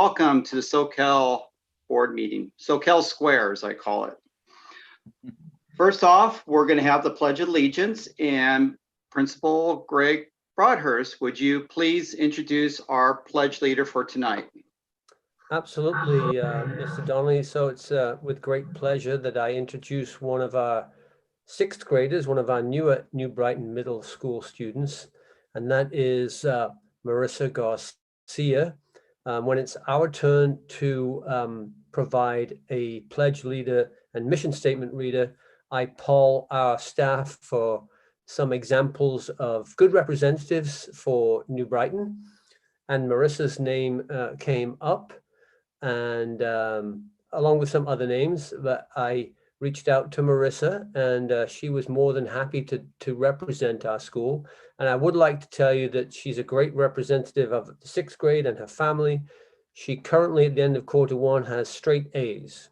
Welcome to the SoCal board meeting, SoCal Squares, I call it. First off, we're going to have the Pledge of Allegiance, and Principal Greg Broadhurst, would you please introduce our pledge leader for tonight? Absolutely, Mr. Donnelly. So it's with great pleasure that I introduce one of our sixth graders, one of our newer New Brighton Middle School students, and that is Marissa Garcia. When it's our turn to provide a pledge leader and mission statement reader, I poll our staff for some examples of good representatives for New Brighton, and Marissa's name came up, and along with some other names, but I reached out to Marissa, and she was more than happy to represent our school. And I would like to tell you that she's a great representative of the sixth grade and her family. She currently, at the end of Q1, has straight A's,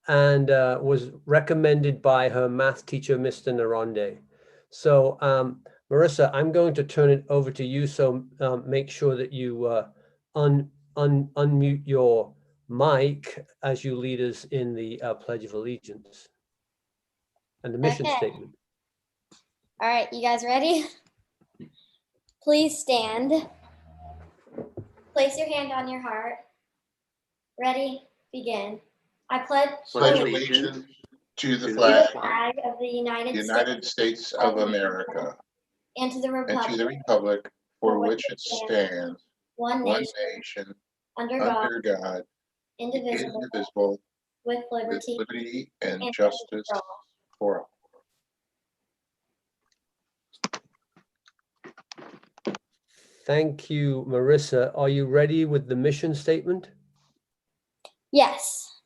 and was recommended by her math teacher, Mr. Naronde. So Marissa, I'm going to turn it over to you. So make sure that you unmute your mic as you lead us in the Pledge of Allegiance and the mission statement. All right, you guys ready? Please stand. Place your hand on your heart. Ready? Begin. I pledge allegiance to the flag of the United States of America and to the republic for which it stands, one one nation, nation, under God, indivisible, with with liberty liberty and and justice for all. Thank you, Marissa. Are you ready with the mission statement? Yes.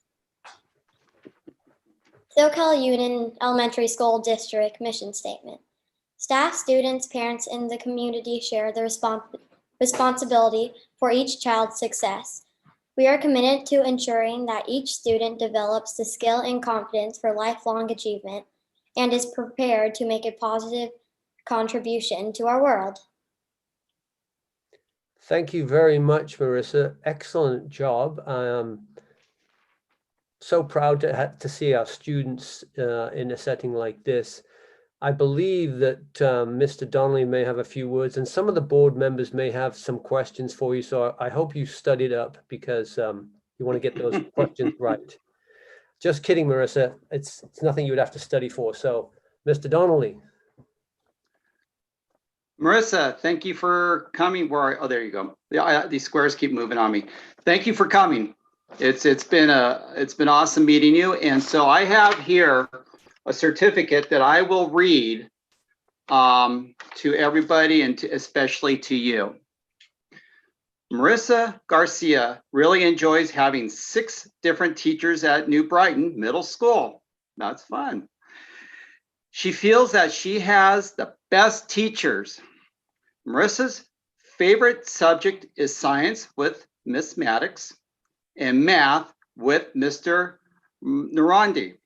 SoCal Union Elementary School District Mission Statement. Staff, students, parents, and the community share the responsibility for each child's success. We are committed to ensuring that each student develops the skill and confidence for lifelong achievement and is prepared to make a positive contribution to our world. Thank you very much, Marissa. Excellent job. So proud to see our students in a setting like this. I believe that Mr. Donnelly may have a few words, and some of the board members may have some questions for you. So I hope you studied up, because you want to get those questions right. Just kidding, Marissa. It's nothing you would have to study for. So, Mr. Donnelly. Marissa, thank you for coming. Oh, there you go. Yeah, these squares keep moving on me. Thank you for coming. It's been awesome meeting you. And so I have here a certificate that I will read to everybody, and especially to you. Marissa Garcia really enjoys having 6 different teachers at New Brighton Middle School. That's fun. She feels that she has the best teachers. Marissa's favorite subject is science with Miss Maddox and math with Mr. Naronde.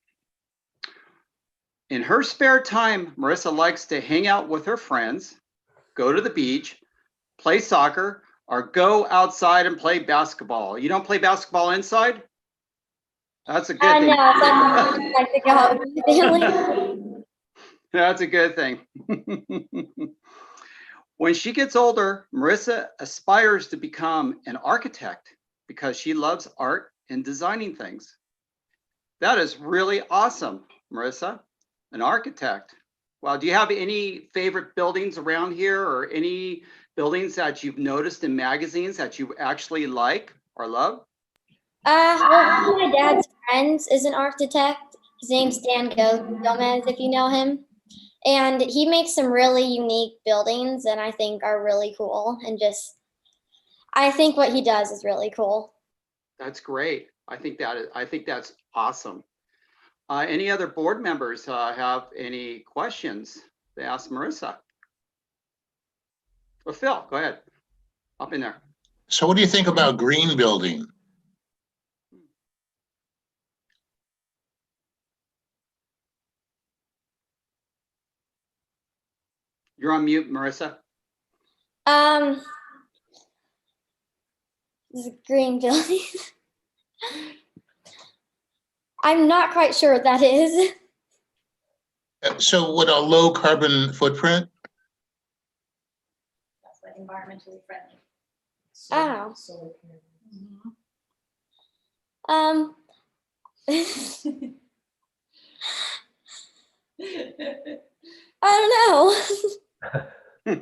In her spare time, Marissa likes to hang out with her friends, go to the beach, play soccer, or go outside and play basketball. You don't play basketball inside? That's a good thing. No, I like to go out with family. That's a good thing. When she gets older, Marissa aspires to become an architect because she loves art and designing things. That is really awesome, Marissa, an architect. Well, do you have any favorite buildings around here, or any buildings that you've noticed in magazines that you actually like or love? Well, one of my dad's friends is an architect. His name's Dan Gomez, if you know him. And he makes some really unique buildings, and I think are really cool. And I think what he does is really cool. That's great. I think that's awesome. Any other board members have any questions to ask Marissa? Well, Phil, go ahead. Up in there. So what do you think about green building? You're on mute, Marissa. This is a green building. I'm not quite sure what that is. So what, a low carbon footprint? That's like environmentally friendly. Oh. I don't know.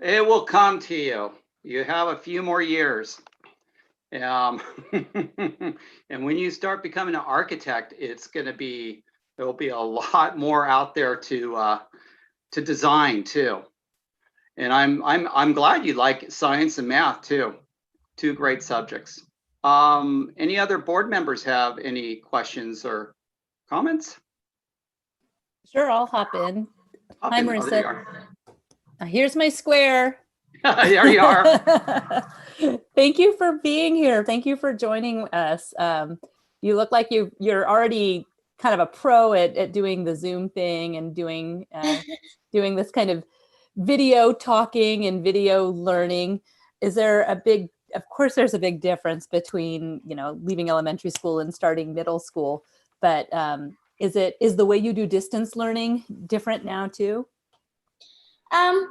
It will come to you. You have a few more years. And when you start becoming an architect, there'll be a lot more out there to design too. And I'm glad you like science and math too. Two great subjects. Any other board members have any questions or comments? Sure, I'll hop in. Hop Hi, in. Oh, there you Marissa. Here's my square. are. There you are. Thank you for being here. Thank you for joining us. You look like you're already kind of a pro at doing the Zoom thing and doing this kind of video talking and video learning. Is there of course there's a big difference between, leaving elementary school and starting middle school, but is the way you do distance learning different now too?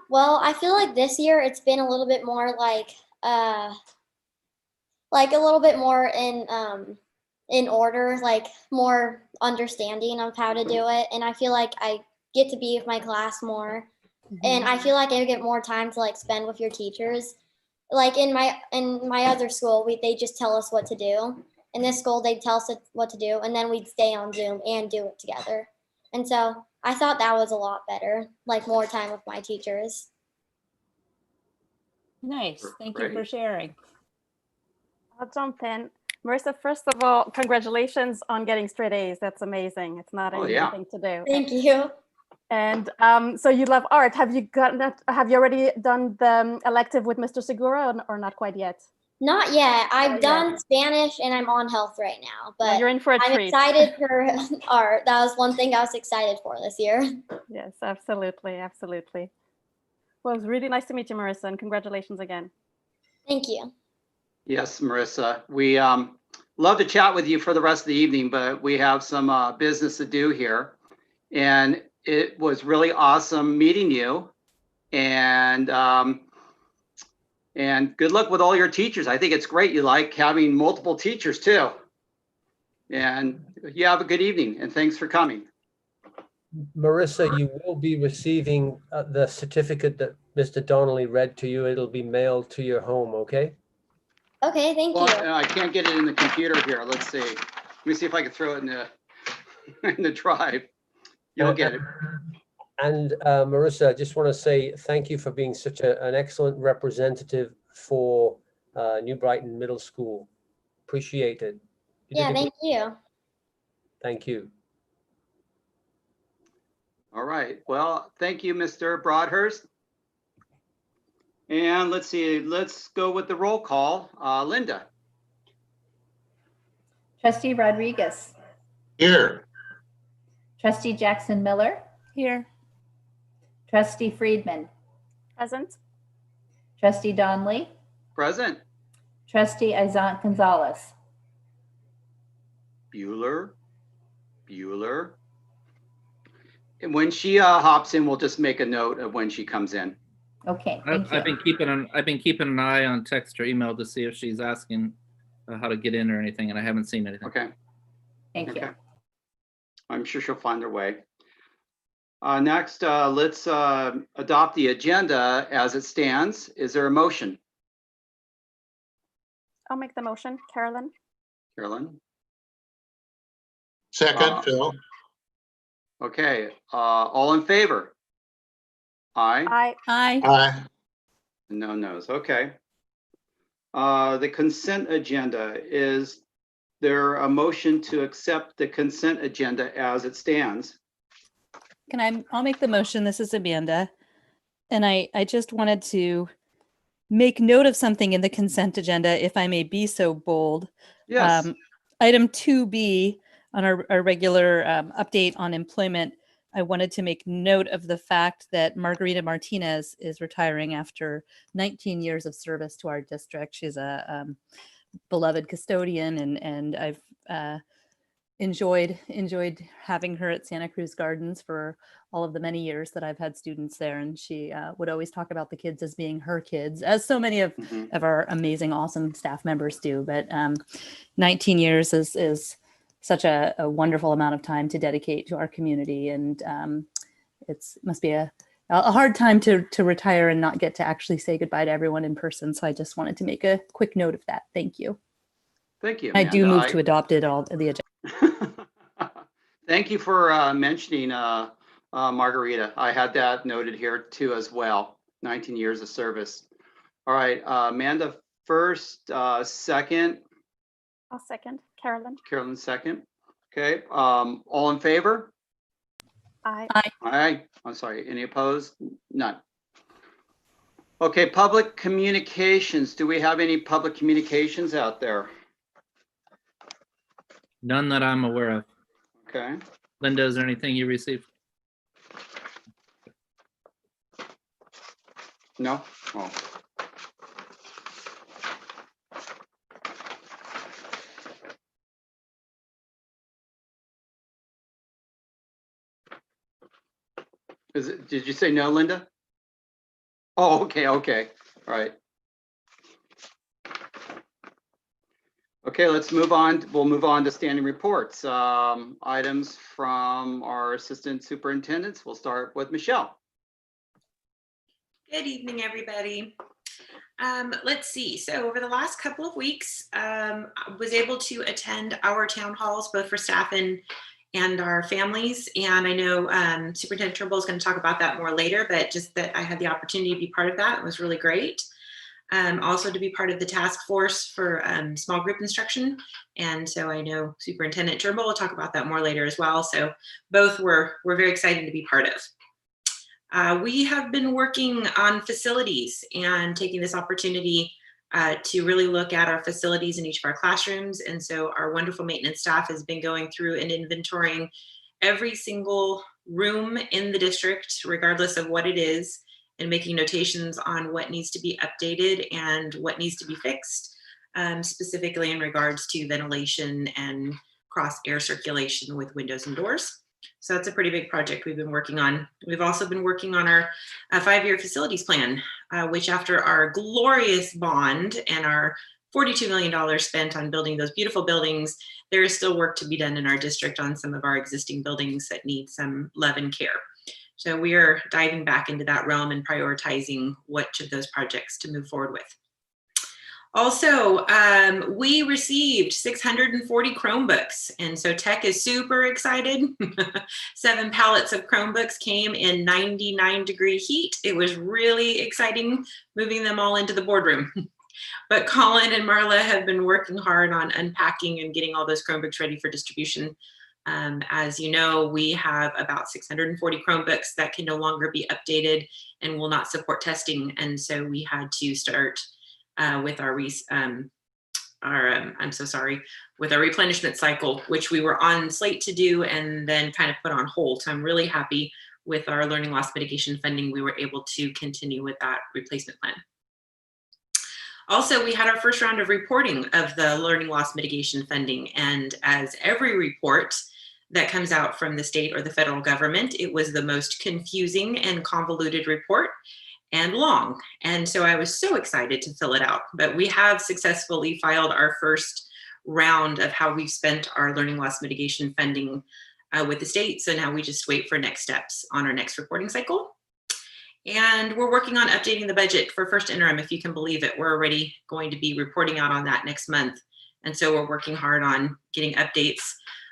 Well, I feel like this year it's been a little bit more like a little bit more in order, like more understanding of how to do it. And I feel like I get to be with my class more. And I feel like I get more time to like spend with your teachers. Like in my other school, they just tell us what to do. In this school, they tell us what to do, and then we'd stay on Zoom and do it together. And so I thought that was a lot better, like more time with my teachers. Nice. Thank you Great. for sharing. I'll jump in. Marissa, first of all, congratulations on getting straight A's. That's amazing. It's not an easy thing to do. Thank you. And so you love art. Have you already done the elective with Mr. Segura or not quite yet? Not yet. I've Not done yet. Spanish and I'm on health right now, Well, but you're in for a I'm treat. excited for art. That was one thing I was excited for this year. Yes, absolutely. Absolutely. Well, it was really nice to meet you, Marissa, and congratulations again. Thank you. Yes, Marissa. We love to chat with you for the rest of the evening, but we have some business to do here. And it was really awesome meeting you. And good luck with all your teachers. I think it's great. You like having multiple teachers too. And you have a good evening and thanks for coming. Marissa, you will be receiving the certificate that Mr. Donnelly read to you. It'll be mailed to your home, okay? Okay, thank Well, you. I can't get it in the computer here. Let's see. Let me see if I can throw it in the in the drive. You'll get it. And Marissa, I just want to say thank you for being such an excellent representative for New Brighton Middle School. Appreciate it. Yeah, thank you. Thank you. All right. Well, thank you, Mr. Broadhurst. And let's see, let's go with the roll call. Linda. Trustee Rodriguez, Here. Trustee Jackson Miller, Here. Trustee Friedman, Present. Trustee Donnelly, Present. Trustee Izant Gonzalez. Bueller. And when she hops in, we'll just make a note of when she comes in. Okay, thank you. I've been keeping an eye on text or email to see if she's asking how to get in or anything, and I haven't seen anything. Okay. Thank you. Okay. I'm sure she'll find her way. Next, let's adopt the agenda as it stands. Is there a motion? I'll make the motion, Carolyn. Carolyn? Second, Phil. Okay, all in favor? Aye. Aye. Aye. No nos. Okay. The consent agenda, is there a motion to accept the consent agenda as it stands? I'll make the motion. This is Amanda. And I just wanted to make note of something in the consent agenda, if I may be so bold. Yes. Item 2B on our regular update on employment. I wanted to make note of the fact that Margarita Martinez is retiring after 19 years of service to our district. She's a beloved custodian, and I've enjoyed having her at Santa Cruz Gardens for all of the many years that I've had students there. And she would always talk about the kids as being her kids, as so many of our amazing, awesome staff members do. But 19 years is such a wonderful amount of time to dedicate to our community. And it must be a hard time to retire and not get to actually say goodbye to everyone in person. So I just wanted to make a quick note of that. Thank you. Thank you, I Amanda. do move to adopt it all the agenda. Thank you for mentioning Margarita. I had that noted here too as well. 19 years of service. All right, Amanda first, second. I'll second. Carolyn. Carolyn second. Okay, all in favor? Aye. Aye. I'm sorry, any opposed? None. Okay, public communications. Do we have any public communications out there? None that I'm aware of. Okay. Linda, is there anything you received? No? Oh. Did you say no, Linda? Oh, okay, okay. All right. Okay, let's move on. We'll move on to standing reports. Items from our assistant superintendents. We'll start with Michelle. Good evening, everybody. Let's see. So over the last couple of weeks, I was able to attend our town halls, both for staff and our families. And I know Superintendent Turnbull is going to talk about that more later, but just that I had the opportunity to be part of that. It was really great. Also to be part of the task force for small group instruction. And so I know Superintendent Turnbull will talk about that more later as well. So both we're very excited to be part of. We have been working on facilities and taking this opportunity to really look at our facilities in each of our classrooms. And so our wonderful maintenance staff has been going through and inventorying every single room in the district, regardless of what it is, and making notations on what needs to be updated and what needs to be fixed, specifically in regards to ventilation and cross air circulation with windows and doors. So that's a pretty big project we've been working on. We've also been working on our 5-year facilities plan, which after our glorious bond and our $42 million spent on building those beautiful buildings, there is still work to be done in our district on some of our existing buildings that need some love and care. So we are diving back into that realm and prioritizing which of those projects to move forward with. Also, we received 640 Chromebooks, and so tech is super excited. 7 pallets of Chromebooks came in 99-degree heat. It was really exciting moving them all into the boardroom. But Colin and Marla have been working hard on unpacking and getting all those Chromebooks ready for distribution. As you know, we have about 640 Chromebooks that can no longer be updated and will not support testing. And so we had to start with our replenishment cycle, which we were on slate to do and then kind of put on hold. So I'm really happy with our learning loss mitigation funding. We were able to continue with that replacement plan. Also, we had our first round of reporting of the learning loss mitigation funding. And as every report that comes out from the state or the federal government, it was the most confusing and convoluted report and long. And so I was so excited to fill it out. But we have successfully filed our first round of how we've spent our learning loss mitigation funding with the state. So now we just wait for next steps on our next reporting cycle. And we're working on updating the budget for first interim, if you can believe it. We're already going to be reporting out on that next month. And so we're working hard on getting updates.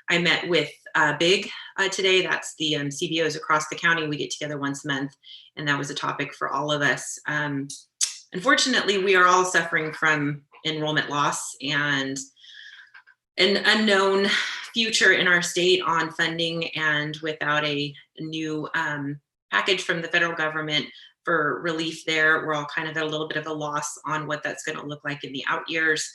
I met with BIG today. That's the CBOs across the county. We get together once a month, and that was a topic for all of us. Unfortunately, we are all suffering from enrollment loss and an unknown future in our state on funding, and without a new package from the federal government for relief there, we're all kind of at a little bit of a loss on what that's going to look like in the out years.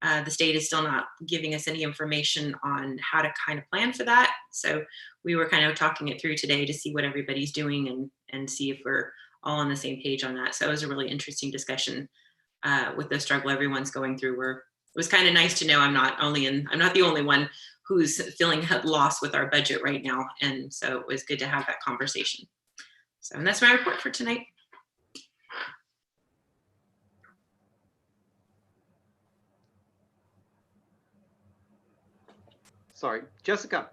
The state is still not giving us any information on how to kind of plan for that. So we were kind of talking it through today to see what everybody's doing and see if we're all on the same page on that. So it was a really interesting discussion with the struggle everyone's going through. Where it was kind of nice to know I'm not the only one who's feeling lost with our budget right now. And so it was good to have that conversation. So, and that's my report for tonight. Sorry, Jessica.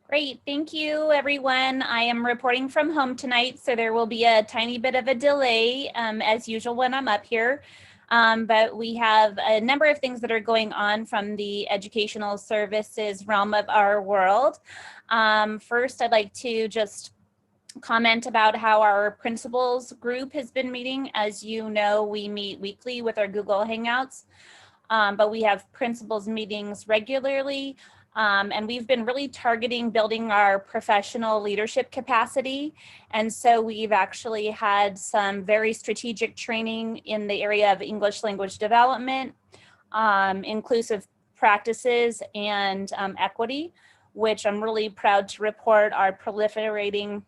Great, thank you, everyone. I am reporting from home tonight, so there will be a tiny bit of a delay as usual when I'm up here. But we have a number of things that are going on from the educational services realm of our world. First, I'd like to just comment about how our principals group has been meeting. As you know, we meet weekly with our Google Hangouts, but we have principals meetings regularly. And we've been really targeting building our professional leadership capacity. And so we've actually had some very strategic training in the area of English language development, inclusive practices, and equity, which I'm really proud to report are proliferating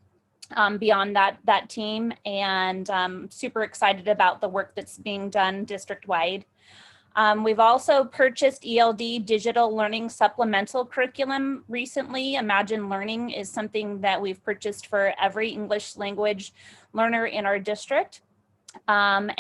beyond that team, and super excited about the work that's being done district-wide. We've also purchased ELD digital learning supplemental curriculum recently. Imagine Learning is something that we've purchased for every English language learner in our district, and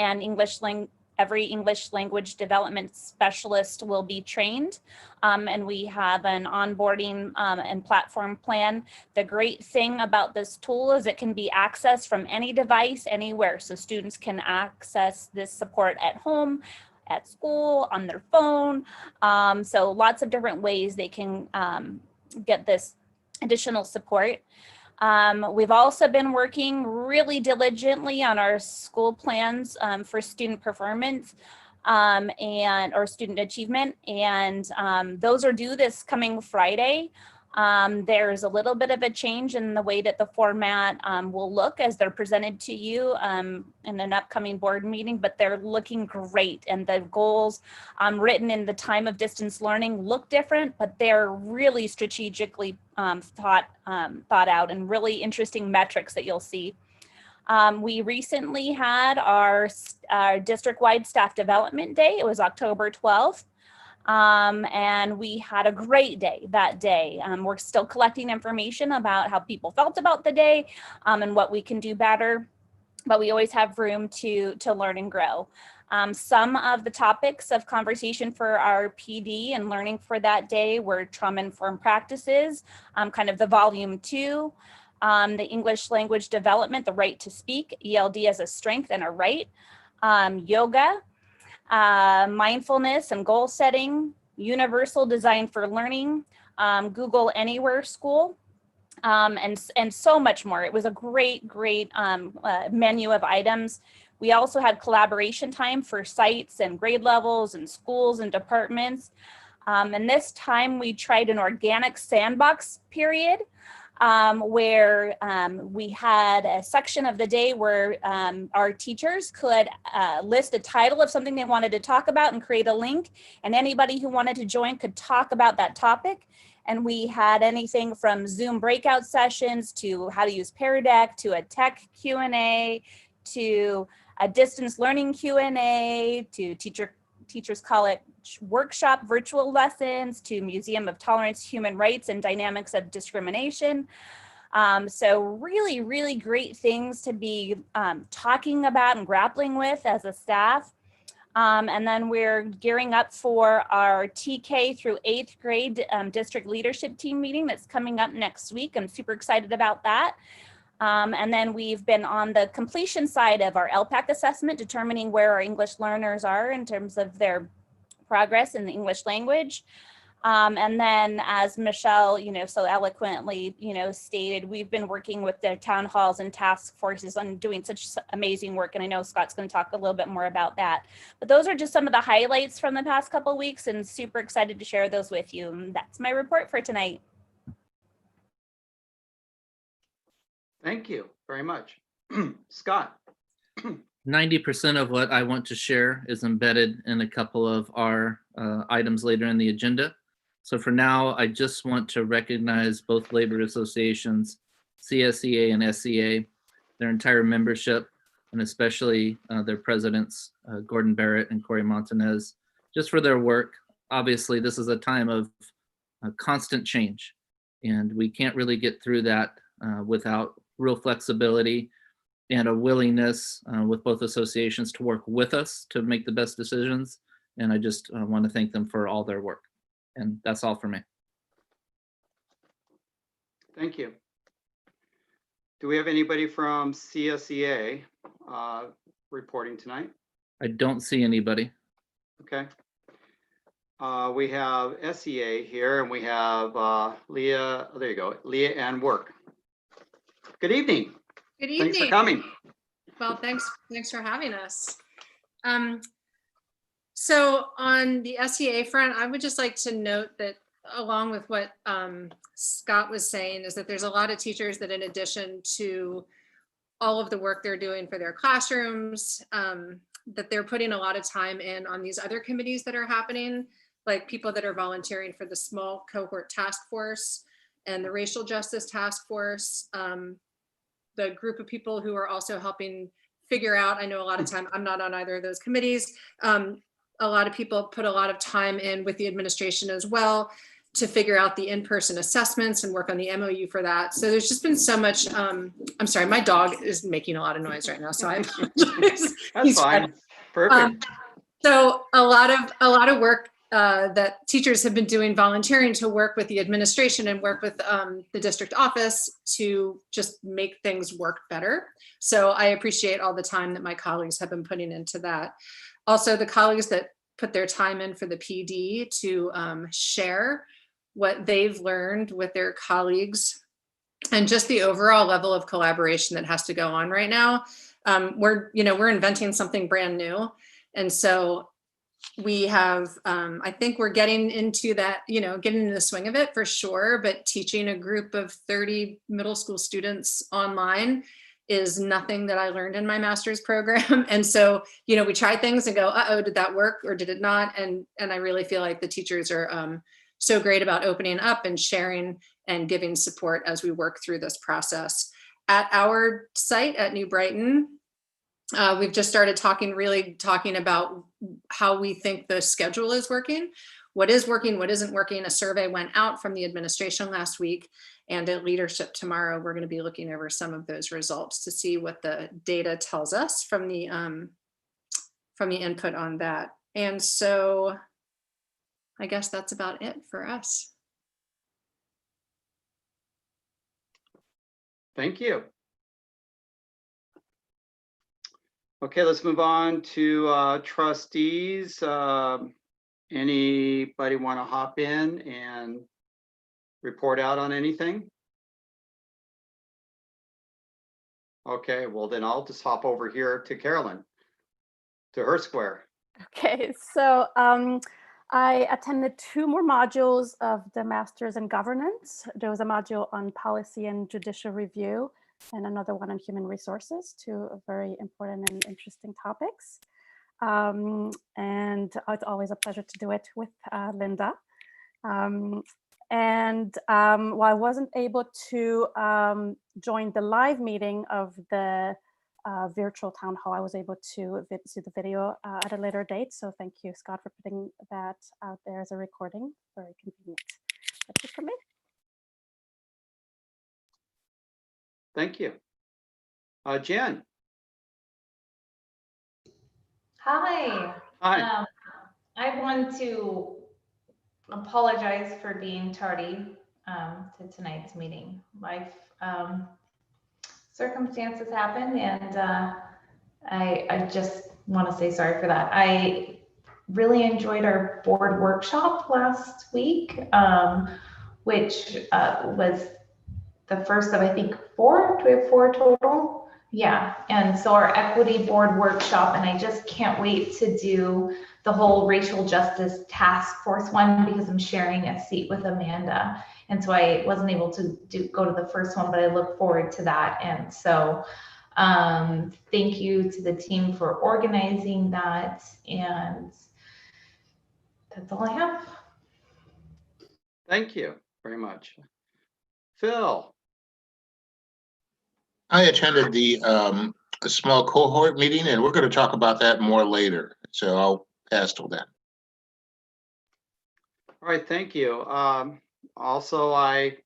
every English language development specialist will be trained, and we have an onboarding and platform plan. The great thing about this tool is it can be accessed from any device, anywhere. So students can access this support at home, at school, on their phone. So lots of different ways they can get this additional support. We've also been working really diligently on our school plans for student performance or student achievement, and those are due this coming Friday. There's a little bit of a change in the way that the format will look as they're presented to you in an upcoming board meeting, but they're looking great. And the goals written in the time of distance learning look different, but they're really strategically thought out, and really interesting metrics that you'll see. We recently had our district-wide staff development day. It was October 12th. And we had a great day that day. We're still collecting information about how people felt about the day and what we can do better, but we always have room to learn and grow. Some of the topics of conversation for our PD and learning for that day were trauma-informed practices, kind of the volume 2, the English language development, the right to speak, ELD as a strength and a right, yoga, mindfulness and goal setting, universal design for learning, Google Anywhere School, and so much more. It was a great menu of items. We also had collaboration time for sites and grade levels and schools and departments. And this time we tried an organic sandbox period, where we had a section of the day where our teachers could list a title of something they wanted to talk about and create a link, and anybody who wanted to join could talk about that topic. And we had anything from Zoom breakout sessions to how to use Pear Deck to a tech Q&A to a distance learning Q&A to Teachers College workshop virtual lessons to Museum of Tolerance, Human Rights, and Dynamics of Discrimination. So really great things to be talking about and grappling with as a staff. And then we're gearing up for our TK through 8th grade district leadership team meeting that's coming up next week. I'm super excited about that. And then we've been on the completion side of our LPAC assessment, determining where our English learners are in terms of their progress in the English language. And then, as Michelle, so eloquently, stated, we've been working with the town halls and task forces on doing such amazing work. And I know Scott's going to talk a little bit more about that. But those are just some of the highlights from the past couple of weeks, and super excited to share those with you. And that's my report for tonight. Thank you very much. Scott. 90% of what I want to share is embedded in a couple of our items later in the agenda. So for now, I just want to recognize both labor associations, CSEA and SEA, their entire membership, and especially their presidents, Gordon Barrett and Corey Montanez, just for their work. Obviously, this is a time of constant change, and we can't really get through that without real flexibility and a willingness with both associations to work with us to make the best decisions. And I just want to thank them for all their work. And that's all for me. Thank you. Do we have anybody from CSEA reporting tonight? I don't see anybody. Okay. We have SEA here, and we have Leah. Oh, there you go, Leah Ann Work. Good evening. Good evening. Thanks for coming. Well, thanks for having us. So on the SEA front, I would just like to note that along with what Scott was saying is that there's a lot of teachers that in addition to all of the work they're doing for their classrooms, that they're putting a lot of time in on these other committees that are happening, like people that are volunteering for the small cohort task force and the racial justice task force. The group of people who are also helping figure out, I know a lot of time, I'm not on either of those committees. A lot of people put a lot of time in with the administration as well to figure out the in-person assessments and work on the MOU for that. So there's just been so much, I'm sorry, my dog is making a lot of noise right now, so I apologize. That's fine. Perfect. So a lot of work that teachers have been doing volunteering to work with the administration and work with the district office to just make things work better. So I appreciate all the time that my colleagues have been putting into that. Also, the colleagues that put their time in for the PD to share what they've learned with their colleagues and just the overall level of collaboration that has to go on right now. We're inventing something brand new. And so we have, I think we're getting into that, getting into the swing of it for sure, but teaching a group of 30 middle school students online is nothing that I learned in my master's program. And so, we try things and go, uh-oh, did that work or did it not? And I really feel like the teachers are so great about opening up and sharing and giving support as we work through this process. At our site at New Brighton, we've just started talking about how we think the schedule is working, what is working, what isn't working. A survey went out from the administration last week, and at leadership tomorrow, we're going to be looking over some of those results to see what the data tells us from the input on that. And so I guess that's about it for us. Thank you. Okay, let's move on to trustees. Anybody want to hop in and report out on anything? Okay, well then I'll just hop over here to Carolyn, to her square. Okay, so I attended 2 more modules of the Masters in Governance. There was a module on policy and judicial review and another one on human resources, 2 very important and interesting topics. And it's always a pleasure to do it with Linda. While I wasn't able to join the live meeting of the virtual town hall, I was able to see the video at a later date. So thank you, Scott, for putting that out there as a recording. Very convenient. That's it for me. Thank you. Jen. Hi. Hi. I want to apologize for being tardy to tonight's meeting. Life circumstances happen, and I just want to say sorry for that. I really enjoyed our board workshop last week, which was the first of, I think, 4. Do we have 4 total? Yeah, and so our equity board workshop, and I just can't wait to do the whole racial justice task force one because I'm sharing a seat with Amanda. And so I wasn't able to go to the first one, but I look forward to that. And so Thank you to the team for organizing that. And that's all I have. Thank you very much. Phil. I attended the a small cohort meeting, and we're going to talk about that more later. So I'll pass till then. All right, thank you. Also, I,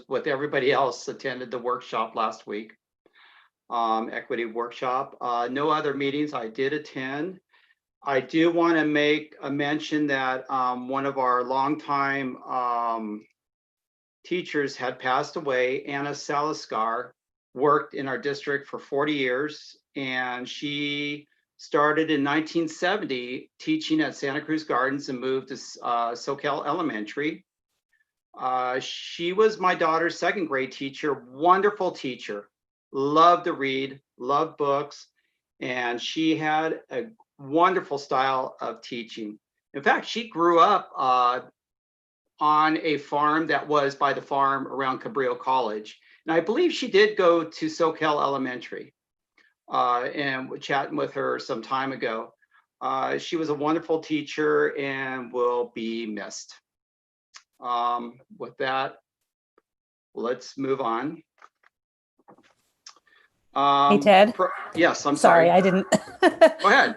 with everybody else, attended the workshop last week, equity workshop. No other meetings I did attend. I do want to make a mention that one of our longtime teachers had passed away. Anna Saliskar worked in our district for 40 years, and she started in 1970 teaching at Santa Cruz Gardens and moved to Soquel Elementary. She was my daughter's second grade teacher, wonderful teacher, loved to read, loved books, and she had a wonderful style of teaching. In fact, she grew up on a farm that was by the farm around Cabrillo College. And I believe she did go to Soquel Elementary, and we're chatting with her some time ago. She was a wonderful teacher and will be missed. With that, let's move on. Hey, Ted. Yes, I'm sorry. sorry. I didn't. Go ahead.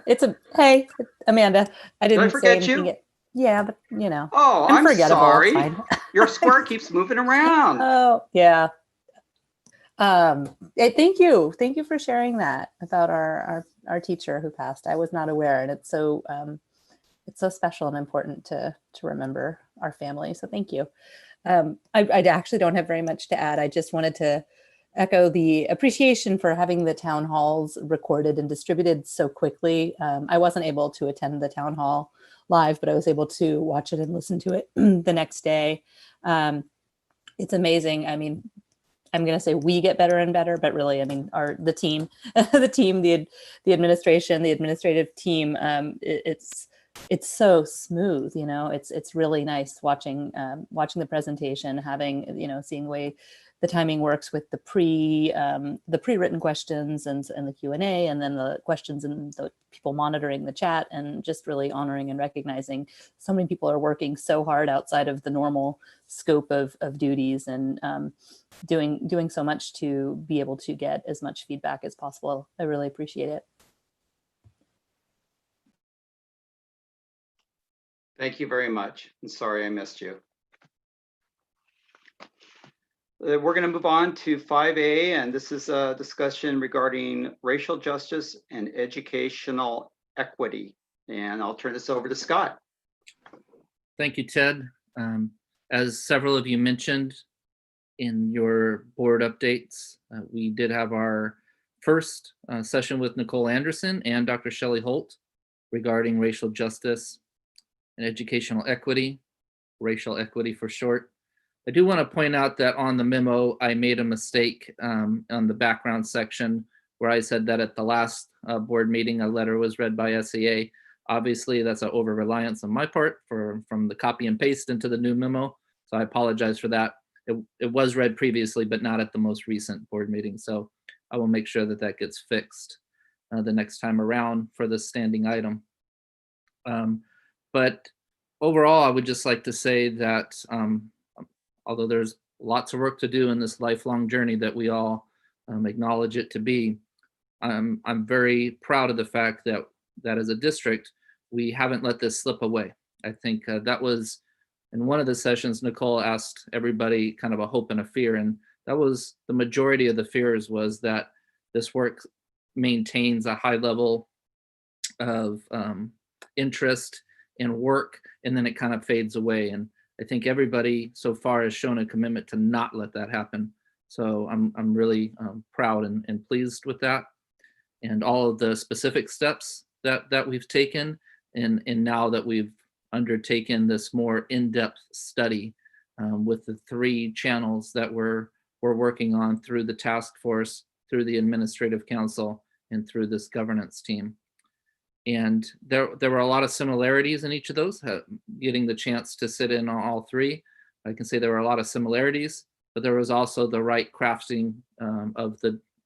Hey, Amanda. I didn't forget say anything you? yet. Yeah, but you know. Oh, I'm forgettable. It's sorry. fine. Your square keeps moving around. Oh, yeah. Thank you. Thank you for sharing that about our teacher who passed. I was not aware, and it's so special and important to remember our family. So thank you. I actually don't have very much to add. I just wanted to echo the appreciation for having the town halls recorded and distributed so quickly. I wasn't able to attend the town hall live, but I was able to watch it and listen to it the next day. It's amazing. I mean, I'm going to say we get better and better, but really, I mean, the team, the administration, the administrative team, it's so smooth, you know. It's really nice watching the presentation, having, seeing the way the timing works with the pre-written questions and the Q&A, and then the questions and the people monitoring the chat, and just really honoring and recognizing so many people are working so hard outside of the normal scope of duties, and doing so much to be able to get as much feedback as possible. I really appreciate it. Thank you very much. I'm sorry I missed you. We're going to move on to 5A, and this is a discussion regarding racial justice and educational equity. And I'll turn this over to Scott. Thank you, Ted. As several of you mentioned in your board updates, we did have our first session with Nicole Anderson and Dr. Shelley Holt regarding racial justice and educational equity, racial equity for short. I do want to point out that on the memo, I made a mistake on the background section where I said that at the last board meeting, a letter was read by SEA. Obviously, that's an over-reliance on my part from the copy and paste into the new memo. So I apologize for that. It was read previously, but not at the most recent board meeting. So I will make sure that that gets fixed the next time around for the standing item. But overall, I would just like to say that although there's lots of work to do in this lifelong journey that we all acknowledge it to be, I'm very proud of the fact that as a district, we haven't let this slip away. I think that was in one of the sessions, Nicole asked everybody kind of a hope and a fear, and that was the majority of the fears, was that this work maintains a high level of interest and work, and then it kind of fades away. And I think everybody so far has shown a commitment to not let that happen. So I'm really proud and pleased with that, and all of the specific steps that we've taken, and now that we've undertaken this more in-depth study with the 3 channels that we're working on through the task force, through the administrative council, and through this governance team. And there were a lot of similarities in each of those. Getting the chance to sit in on all 3, I can say there were a lot of similarities, but there was also the right crafting of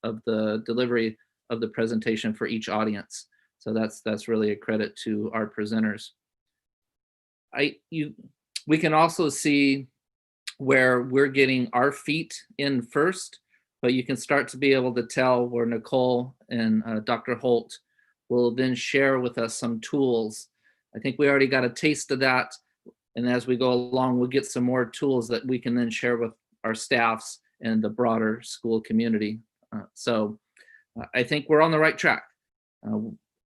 of the delivery of the presentation for each audience. So that's really a credit to our presenters. We can also see where we're getting our feet in first, but you can start to be able to tell where Nicole and Dr. Holt will then share with us some tools. I think we already got a taste of that. And as we go along, we'll get some more tools that we can then share with our staffs and the broader school community. So I think we're on the right track.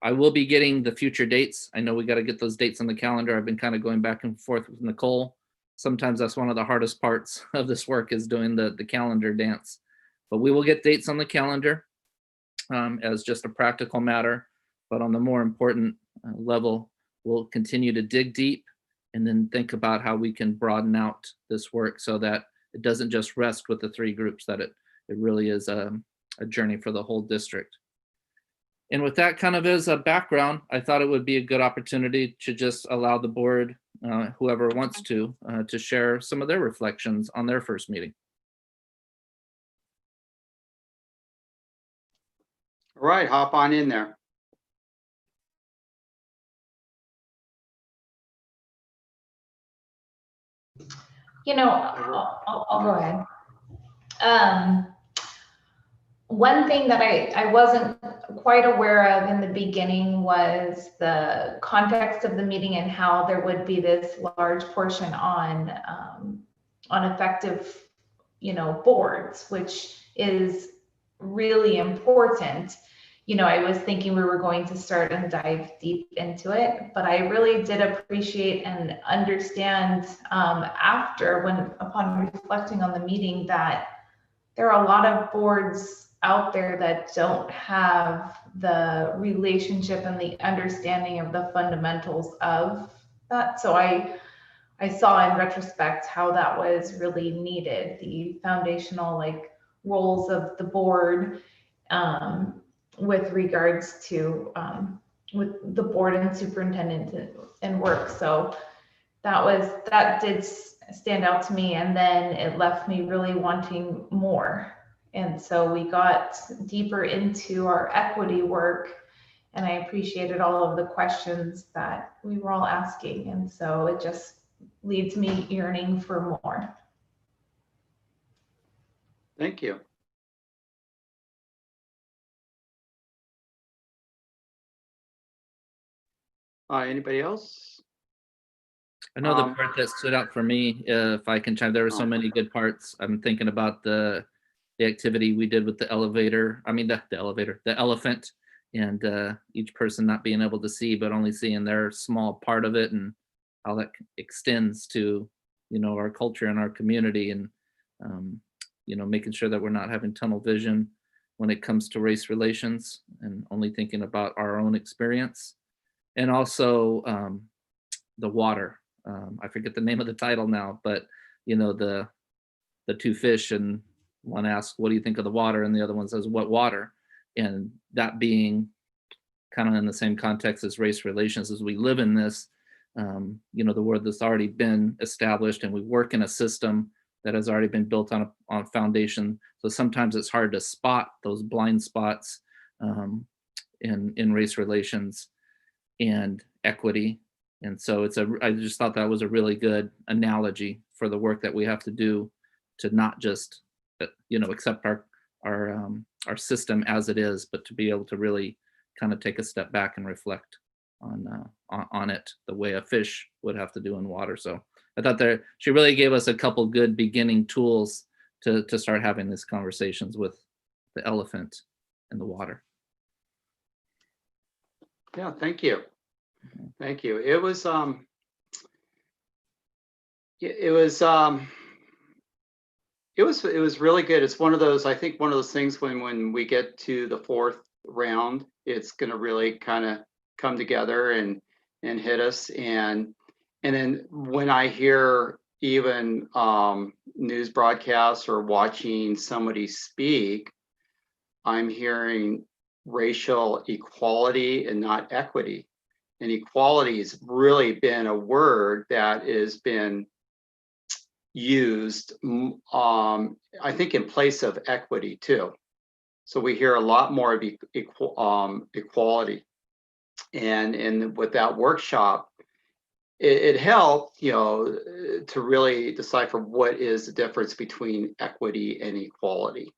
I will be getting the future dates. I know we got to get those dates on the calendar. I've been kind of going back and forth with Nicole. Sometimes that's one of the hardest parts of this work, is doing the calendar dance. But we will get dates on the calendar as just a practical matter. But on the more important level, we'll continue to dig deep and then think about how we can broaden out this work so that it doesn't just rest with the 3 groups, that it really is a journey for the whole district. And with that kind of as a background, I thought it would be a good opportunity to just allow the board, whoever wants to share some of their reflections on their first meeting. All right, hop on in there. You know, I'll go ahead. One thing that I wasn't quite aware of in the beginning was the context of the meeting and how there would be this large portion on effective, boards, which is really important. I was thinking we were going to start and dive deep into it, but I really did appreciate and understand upon reflecting on the meeting, that there are a lot of boards out there that don't have the relationship and the understanding of the fundamentals of that. So I saw in retrospect how that was really needed, the foundational roles of the board with regards to with the board and superintendent and work. So that did stand out to me, and then it left me really wanting more. And so we got deeper into our equity work, and I appreciated all of the questions that we were all asking. And so it just leads me yearning for more. Thank you. Anybody else? I know the part that stood out for me, if I can chime, there were so many good parts. I'm thinking about the activity we did with the elevator. I mean, the elephant, and each person not being able to see, but only seeing their small part of it, and how that extends to, our culture and our community, and, making sure that we're not having tunnel vision when it comes to race relations and only thinking about our own experience. And also the water. I forget the name of the title now, but the 2 fish, and one asks, "What do you think of the water?" and the other one says, "What water?" And that being kind of in the same context as race relations, as we live in this, the word that's already been established, and we work in a system that has already been built on a foundation. So sometimes it's hard to spot those blind spots in race relations and equity. And so I just thought that was a really good analogy for the work that we have to do to not just, accept our system as it is, but to be able to really kind of take a step back and reflect on it the way a fish would have to do in water. So I thought she really gave us a couple good beginning tools to start having these conversations with the elephant in the water. Yeah, thank you. Thank you. It was really good. It's one of those, I think one of those things when we get to the 4th round, it's going to really kind of come together and hit us. And then when I hear even news broadcasts or watching somebody speak, I'm hearing racial equality and not equity. And equality has really been a word that has been used, I think, in place of equity too. So we hear a lot more of equality. And with that workshop, it helped, to really decipher what is the difference between equity and equality.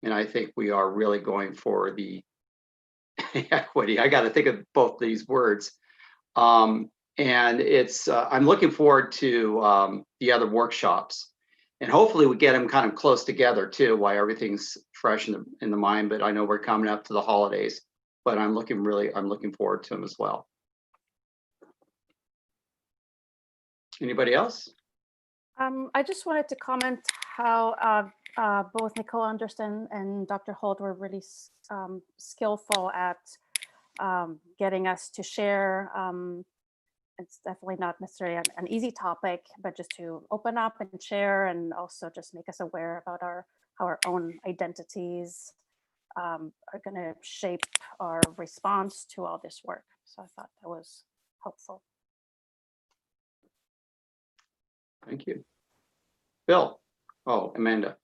And I think we are really going for the equity. I got to think of both these words. And it's, I'm looking forward to the other workshops. And hopefully we get them kind of close together too, while everything's fresh in the mind. But I know we're coming up to the holidays, but I'm looking forward to them as well. Anybody else? I just wanted to comment how both Nicole Anderson and Dr. Holt were really skillful at getting us to share. It's definitely not necessarily an easy topic, but just to open up and share, and also just make us aware about how our own identities are going to shape our response to all this work. So I thought that was helpful. Thank you. Bill. Oh, Amanda.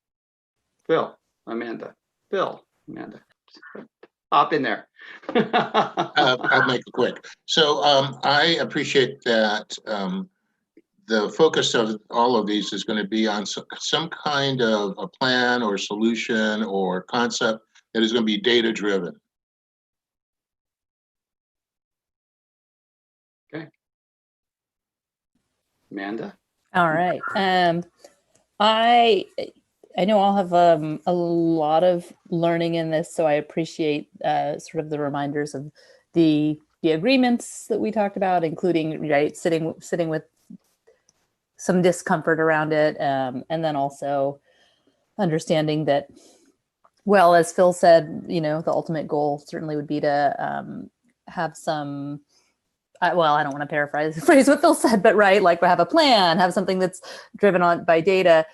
Bill, Amanda. Bill, Amanda. Hop in there. I'll make it quick. So I appreciate that the focus of all of these is going to be on some kind of a plan or solution or concept that is going to be data driven. Okay. Amanda? All right. I know I'll have a lot of learning in this, so I appreciate sort of the reminders of the agreements that we talked about, including sitting with some discomfort around it, and then also understanding that, well, as Phil said, the ultimate goal certainly would be to have some. Well, I don't want to paraphrase what Phil said, but like we have a plan, have something that's driven on by data.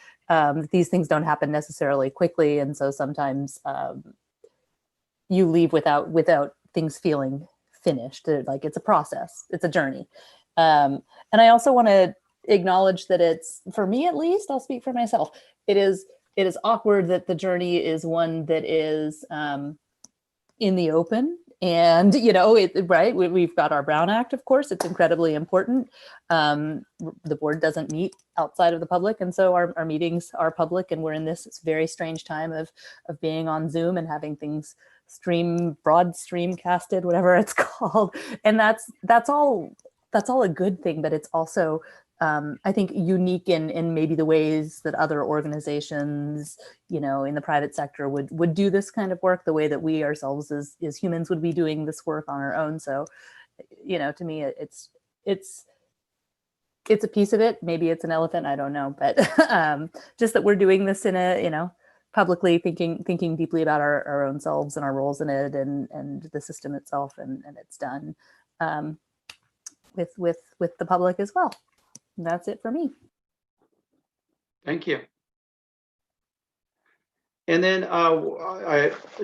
These things don't happen necessarily quickly, and so sometimes you leave without things feeling finished. Like it's a process, it's a journey. And I also want to acknowledge that it's, for me at least, I'll speak for myself, it is awkward that the journey is one that is in the open. And, we've got our Brown Act, of course, it's incredibly important. The board doesn't meet outside of the public. And so our meetings are public, and we're in this very strange time of being on Zoom and having things broad stream casted, whatever it's called. And that's all a good thing, but it's also, I think, unique in maybe the ways that other organizations, in the private sector would do this kind of work, the way that we ourselves as humans would be doing this work on our own. So, to me, it's a piece of it. Maybe it's an elephant, I don't know, but just that we're doing this in a, publicly thinking deeply about our own selves and our roles in it and the system itself, and it's done with the public as well. And that's it for me. Thank you. And then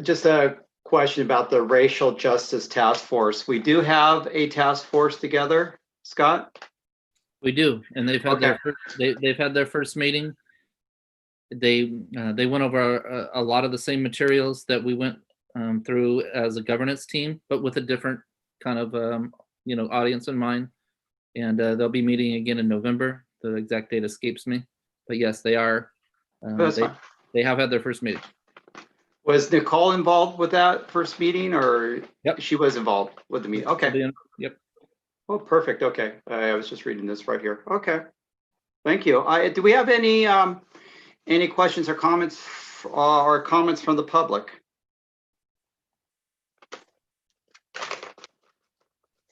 just a question about the Racial Justice Task Force. We do have a task force together, Scott? We do, and they've had they've had their first meeting. They went over a lot of the same materials that we went through as a governance team, but with a different kind of audience in mind. And they'll be meeting again in November. The exact date escapes me, but yes, they are. They have had their first meeting. Was Nicole involved with that first meeting, or Yep. She was involved with the meeting? Okay. Yep. Oh, perfect. Okay. I was just reading this right here. Okay. Thank you. Do we have any questions or comments from the public?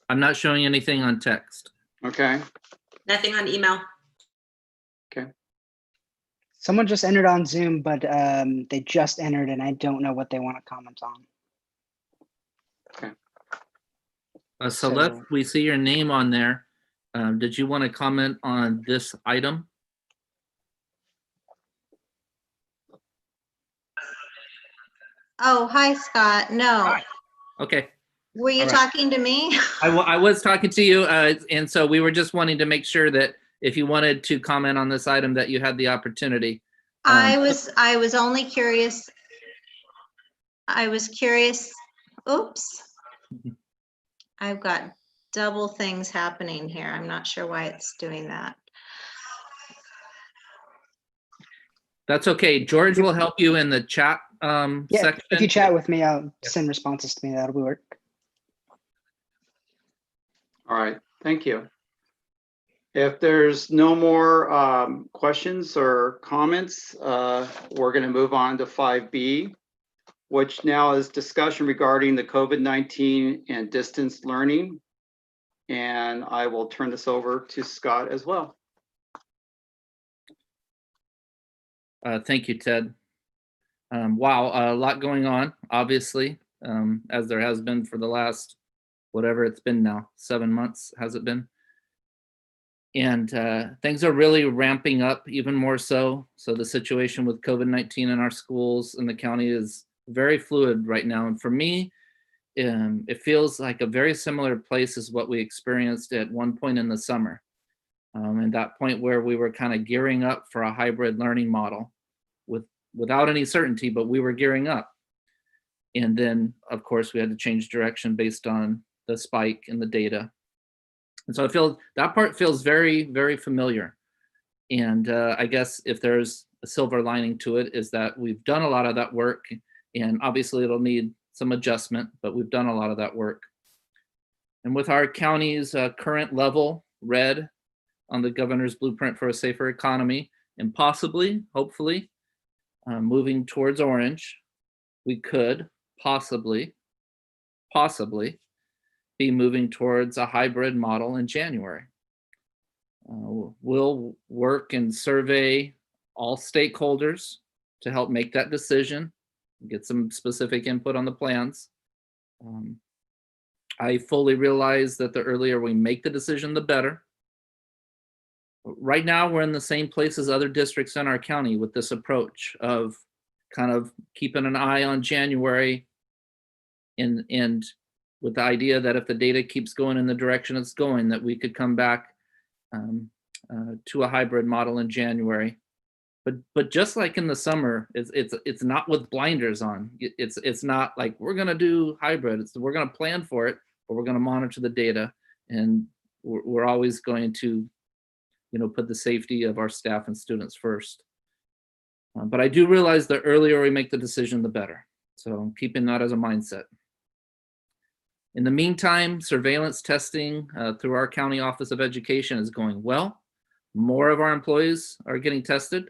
I'm not showing anything on text. Okay. Nothing on email. Okay. Someone just entered on Zoom, but they just entered and I don't know what they want to comment on. Okay. Salif, we see your name on there. Did you want to comment on this item? Oh, hi, Scott. No. Okay. Were you All right. talking to me? I was talking to you, and so we were just wanting to make sure that if you wanted to comment on this item, that you had the opportunity. I was only curious. I was curious. Oops. I've got double things happening here. I'm not sure why it's doing that. That's okay. George will help you in the chat Yeah, section. if you chat with me, I'll send responses to me. That'll work. All right, thank you. If there's no more questions or comments, we're going to move on to 5B, which now is discussion regarding the COVID-19 and distance learning. And I will turn this over to Scott as well. Thank you, Ted. Wow, a lot going on, obviously, as there has been for the last, whatever it's been now, 7 months, has it been? And things are really ramping up even more so. So the situation with COVID-19 in our schools in the county is very fluid right now. And for me, it feels like a very similar place as what we experienced at one point in the summer. And that point where we were kind of gearing up for a hybrid learning model without any certainty, but we were gearing up. And then, of course, we had to change direction based on the spike in the data. And so I feel that part feels very, very familiar. And I guess if there's a silver lining to it is that we've done a lot of that work, and obviously it'll need some adjustment, but we've done a lot of that work. And with our county's current level, red, on the governor's blueprint for a safer economy, and possibly, hopefully, moving towards orange, we could possibly be moving towards a hybrid model in January. We'll work and survey all stakeholders to help make that decision, get some specific input on the plans. I fully realize that the earlier we make the decision, the better. Right now, we're in the same place as other districts in our county with this approach of kind of keeping an eye on January and with the idea that if the data keeps going in the direction it's going, that we could come back to a hybrid model in January. But just like in the summer, it's not with blinders on. It's not like we're gonna do hybrid. We're gonna plan for it, but we're gonna monitor the data, and we're always going to, put the safety of our staff and students first. But I do realize the earlier we make the decision, the better. So I'm keeping that as a mindset. In the meantime, surveillance testing through our County Office of Education is going well. More of our employees are getting tested.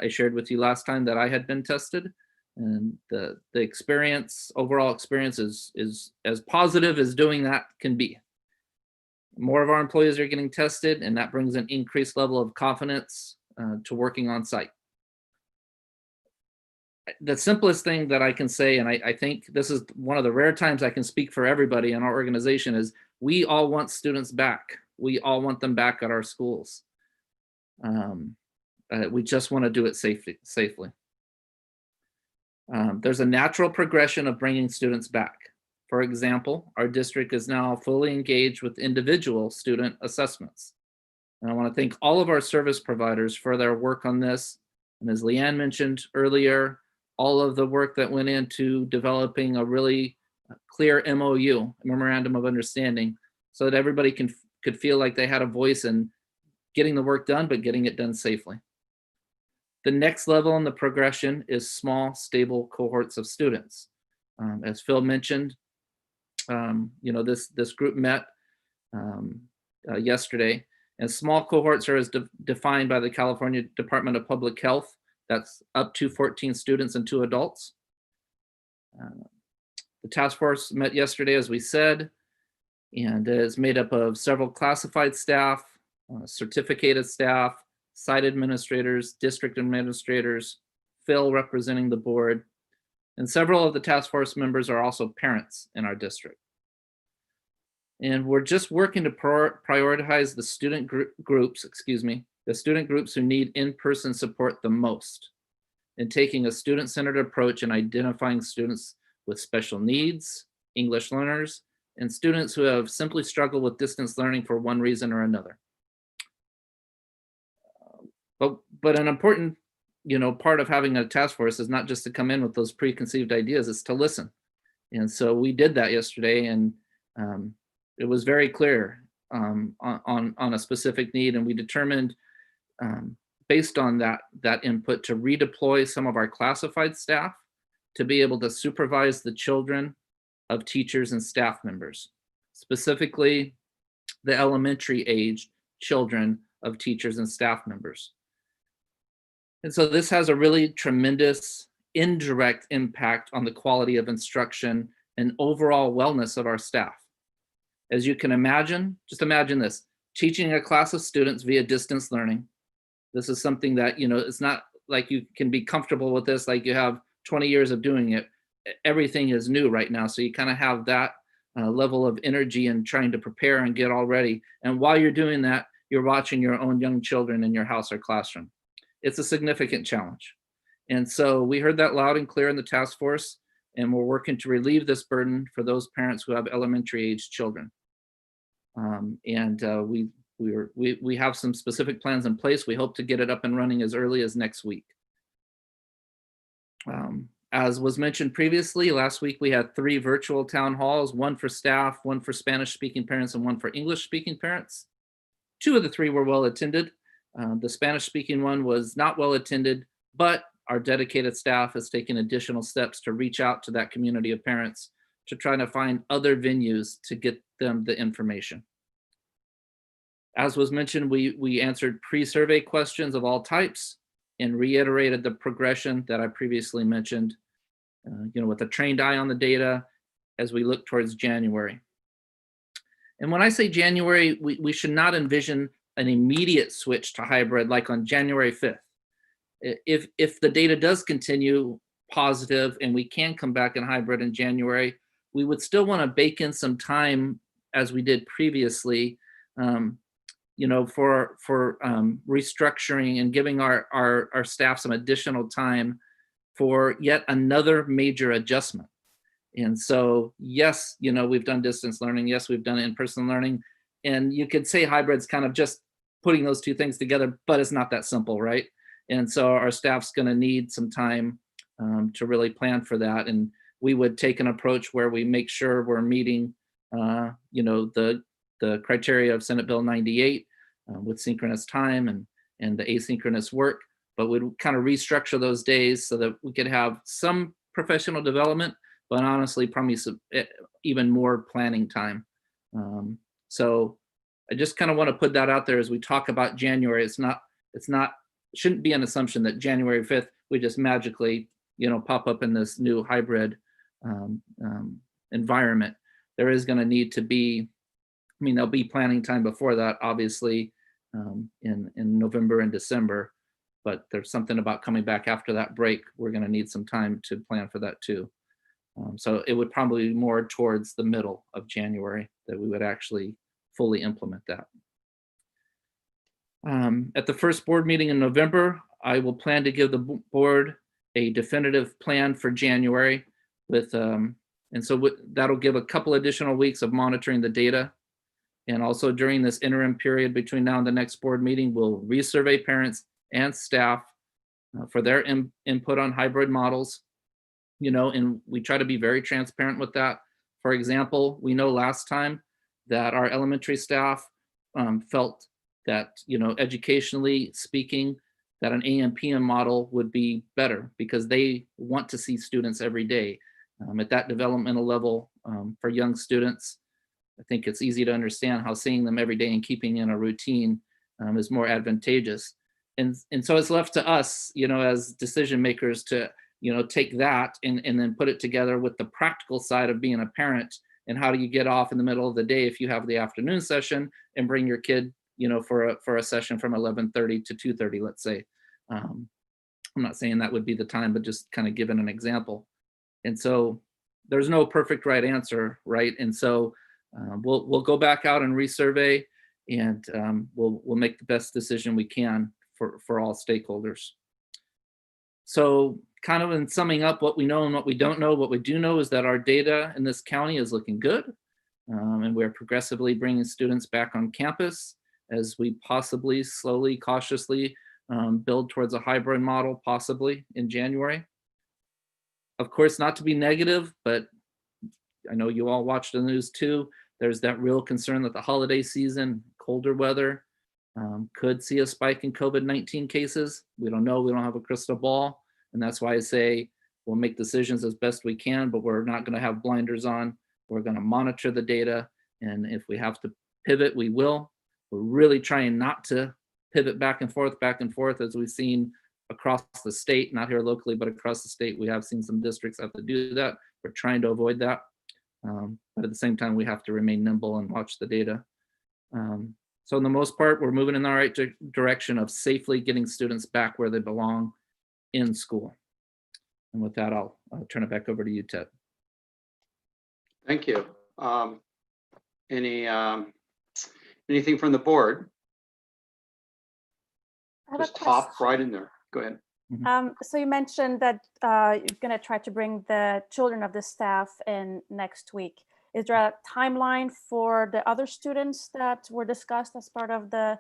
I shared with you last time that I had been tested, and the experience, overall experience is as positive as doing that can be. More of our employees are getting tested, and that brings an increased level of confidence to working on site. The simplest thing that I can say, and I think this is one of the rare times I can speak for everybody in our organization, is we all want students back. We all want them back at our schools. We just want to do it safely. There's a natural progression of bringing students back. For example, our district is now fully engaged with individual student assessments. And I want to thank all of our service providers for their work on this. And as Leanne mentioned earlier, all of the work that went into developing a really clear MOU, a memorandum of understanding, so that everybody could feel like they had a voice in getting the work done, but getting it done safely. The next level in the progression is small, stable cohorts of students. As Phil mentioned, this group met yesterday, and small cohorts are as defined by the California Department of Public Health. That's up to 14 students and 2 adults. The task force met yesterday, as we said, and is made up of several classified staff, certificated staff, site administrators, district administrators, Phil representing the board, and several of the task force members are also parents in our district. And we're just working to prioritize the student groups who need in-person support the most, and taking a student-centered approach in identifying students with special needs, English learners, and students who have simply struggled with distance learning for one reason or another. But an important part of having a task force is not just to come in with those preconceived ideas, it's to listen. And so we did that yesterday, and it was very clear on a specific need, and we determined based on that input to redeploy some of our classified staff to be able to supervise the children of teachers and staff members, specifically the elementary age children of teachers and staff members. And so this has a really tremendous indirect impact on the quality of instruction and overall wellness of our staff. As you can imagine, just imagine this, teaching a class of students via distance learning. This is something that, it's not like you can be comfortable with this, like you have 20 years of doing it. Everything is new right now. So you kind of have that level of energy and trying to prepare and get all ready. And while you're doing that, you're watching your own young children in your house or classroom. It's a significant challenge. And so we heard that loud and clear in the task force, and we're working to relieve this burden for those parents who have elementary age children. We have some specific plans in place. We hope to get it up and running as early as next week. As was mentioned previously, last week we had 3 virtual town halls, one for staff, one for Spanish-speaking parents, and one for English-speaking parents. 2 of the 3 were well attended. The Spanish-speaking one was not well attended, but our dedicated staff has taken additional steps to reach out to that community of parents to try to find other venues to get them the information. As was mentioned, we answered pre-survey questions of all types and reiterated the progression that I previously mentioned, with a trained eye on the data as we look towards January. And when I say January, we should not envision an immediate switch to hybrid like on January 5th. If the data does continue positive and we can come back in hybrid in January, we would still want to bake in some time as we did previously, for restructuring and giving our staff some additional time for yet another major adjustment. And so, yes, we've done distance learning. Yes, we've done in-person learning. And you could say hybrid's kind of just putting those 2 things together, but it's not that simple, right? And so our staff's going to need some time to really plan for that. And we would take an approach where we make sure we're meeting, the criteria of Senate Bill 98 with synchronous time and the asynchronous work, but we'd kind of restructure those days so that we could have some professional development, but honestly, probably some, even more planning time. So I just kind of want to put that out there as we talk about January. It shouldn't be an assumption that January 5th, we just magically, pop up in this new hybrid environment. There is going to need to be, there'll be planning time before that, obviously, in November and December, but there's something about coming back after that break. We're going to need some time to plan for that too. So it would probably be more towards the middle of January that we would actually fully implement that. At the first board meeting in November, I will plan to give the board a definitive plan for January with, that'll give a couple additional weeks of monitoring the data. And also during this interim period between now and the next board meeting, we'll resurvey parents and staff for their input on hybrid models, and we try to be very transparent with that. For example, we know last time that our elementary staff felt that, educationally speaking, that an AM/PM model would be better because they want to see students every day at that developmental level. For young students, I think it's easy to understand how seeing them every day and keeping in a routine is more advantageous. And so it's left to us, as decision makers to, take that and then put it together with the practical side of being a parent. And how do you get off in the middle of the day if you have the afternoon session and bring your kid, for a session from 11:30 to 2:30, let's say. I'm not saying that would be the time, but just kind of giving an example. And so there's no perfect right answer, right? And so we'll go back out and resurvey, and we'll make the best decision we can for all stakeholders. So kind of in summing up what we know and what we don't know, what we do know is that our data in this county is looking good, and we're progressively bringing students back on campus as we possibly slowly, cautiously build towards a hybrid model possibly in January. Of course, not to be negative, but I know you all watch the news too. There's that real concern that the holiday season, colder weather, could see a spike in COVID-19 cases. We don't know, we don't have a crystal ball. And that's why I say we'll make decisions as best we can, but we're not gonna have blinders on. We're gonna monitor the data. And if we have to pivot, we will. We're really trying not to pivot back and forth, as we've seen across the state, not here locally, but across the state. We have seen some districts have to do that. We're trying to avoid that. But at the same time, we have to remain nimble and watch the data. So in the most part, we're moving in the right direction of safely getting students back where they belong in school. And with that, I'll turn it back over to you, Ted. Thank you. Anything from the board? I have a Just hop question. right in there. Go ahead. So you mentioned that you're going to try to bring the children of the staff in next week. Is there a timeline for the other students that were discussed as part of the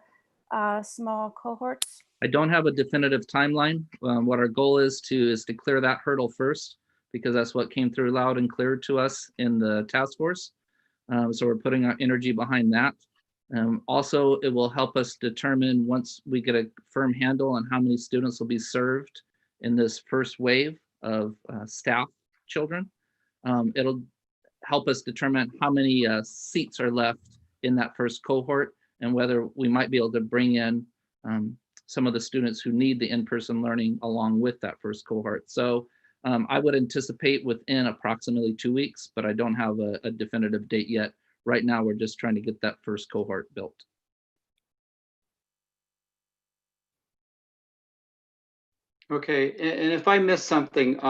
small cohorts? I don't have a definitive timeline. What our goal is to clear that hurdle first, because that's what came through loud and clear to us in the task force. So we're putting our energy behind that. Also, it will help us determine, once we get a firm handle on how many students will be served in this first wave of staff children, it'll help us determine how many seats are left in that first cohort, and whether we might be able to bring in some of the students who need the in-person learning along with that first cohort. So I would anticipate within approximately 2 weeks, but I don't have a definitive date yet. Right now, we're just trying to get that first cohort built. Okay, and if I missed something,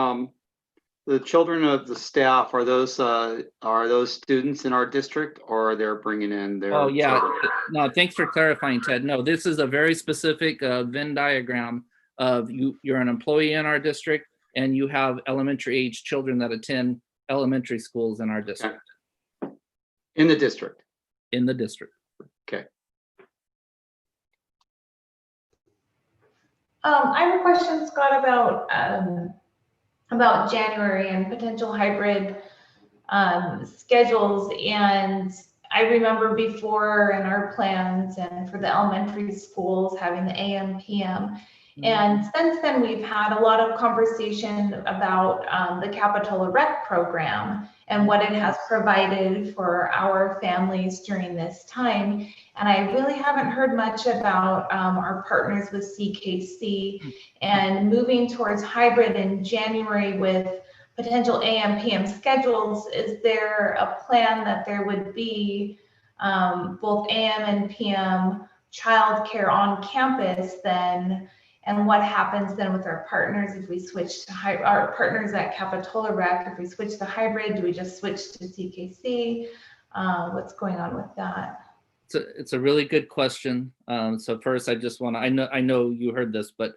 the children of the staff, are those students in our district, or they're bringing in their? Oh yeah, children? no, thanks for clarifying, Ted. No, this is a very specific Venn diagram of you're an employee in our district, and you have elementary age children that attend elementary schools in our district. Okay. In the district? In the district. Okay. I have a question, Scott, about January and potential hybrid schedules. And I remember before in our plans and for the elementary schools having the AM, PM. And since then, we've had a lot of conversation about the Capitola Rec program and what it has provided for our families during this time. And I really haven't heard much about our partners with CKC and moving towards hybrid in January with potential AM, PM schedules. Is there a plan that there would be both AM and PM childcare on campus then? And what happens then with our partners if we switch to our partners at Capitola Rec? If we switch to hybrid, do we just switch to CKC? What's going on with that? It's a really good question. So first, I just want to, I know you heard this, but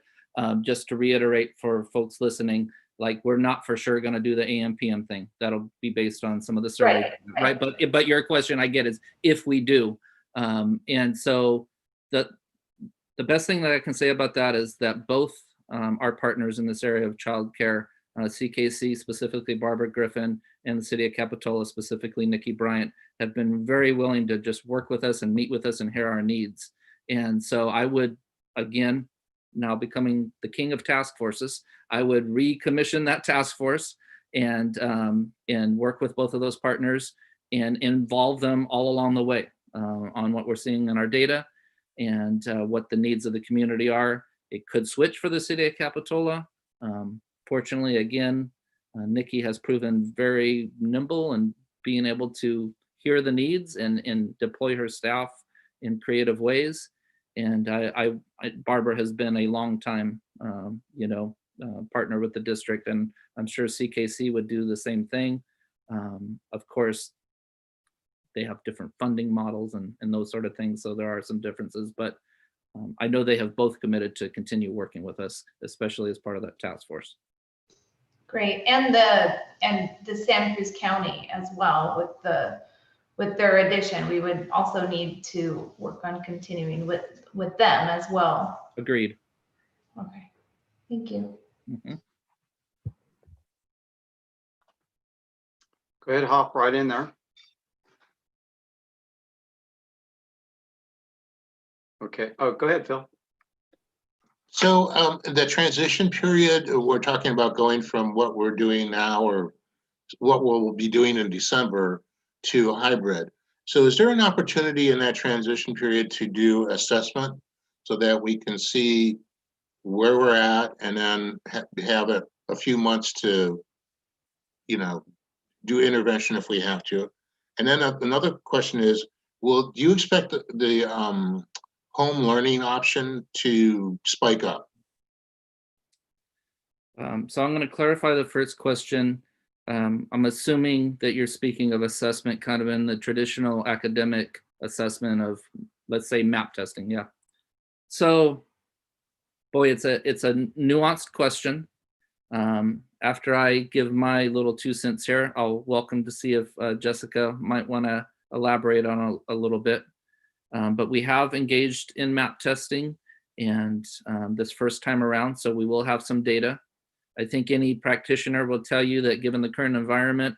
just to reiterate for folks listening, like, we're not for sure going to do the AM PM thing. That'll be based on some of the survey, right? But your question, I get, is if we do. And so the best thing that I can say about that is that both our partners in this area of childcare, CKC, specifically Barbara Griffin, and the city of Capitola, specifically Nikki Bryant, have been very willing to just work with us and meet with us and hear our needs. And so I would, again, now becoming the king of task forces, I would recommission that task force and work with both of those partners and involve them all along the way on what we're seeing in our data and what the needs of the community are. It could switch for the city of Capitola. Fortunately, again, Nikki has proven very nimble and being able to hear the needs and deploy her staff in creative ways. And Barbara has been a long time, partner with the district, and I'm sure CKC would do the same thing. Of course, they have different funding models and those sort of things, so there are some differences, but I know they have both committed to continue working with us, especially as part of that task force. Great, and the Santa Cruz County as well with their addition, we would also need to work on continuing with them as well. Agreed. Okay, thank you. Mhm. Go ahead, hop right in there. Okay. Oh, go ahead, Phil. So the transition period, we're talking about going from what we're doing now or what we'll be doing in December to hybrid. So is there an opportunity in that transition period to do assessment so that we can see where we're at and then have a few months to, do intervention if we have to? And then another question is, do you expect the home learning option to spike up? So I'm going to clarify the first question. I'm assuming that you're speaking of assessment kind of in the traditional academic assessment of, let's say, map testing. Yeah. So, boy, it's a nuanced question. After I give my little 2 cents here, I'll welcome to see if Jessica might want to elaborate on a little bit. But we have engaged in map testing and this first time around, so we will have some data. I think any practitioner will tell you that given the current environment,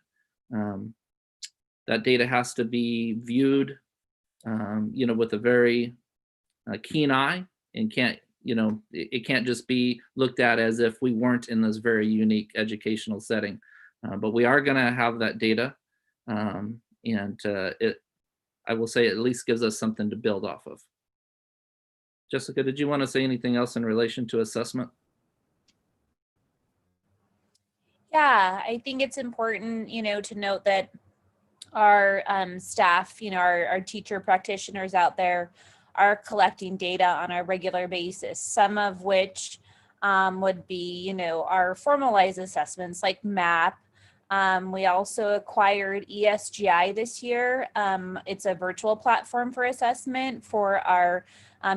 that data has to be viewed, with a very keen eye, and it can't just be looked at as if we weren't in this very unique educational setting. But we are going to have that data, and I will say, at least gives us something to build off of. Jessica, did you want to say anything else in relation to assessment? Yeah, I think it's important, to note that our staff, our teacher practitioners out there are collecting data on a regular basis, some of which would be, our formalized assessments like MAP. We also acquired ESGI this year. It's a virtual platform for assessment for our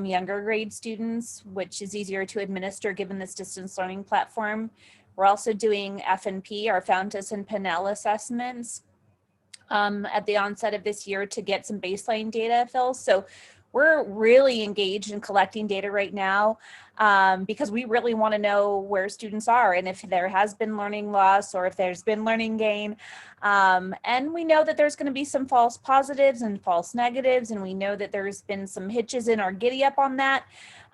younger grade students, which is easier to administer given this distance learning platform. We're also doing F&P, our Fountas and Pinnell assessments at the onset of this year to get some baseline data, Phil. So we're really engaged in collecting data right now because we really want to know where students are and if there has been learning loss or if there's been learning gain. And we know that there's going to be some false positives and false negatives, and we know that there's been some hitches in our giddy up on that.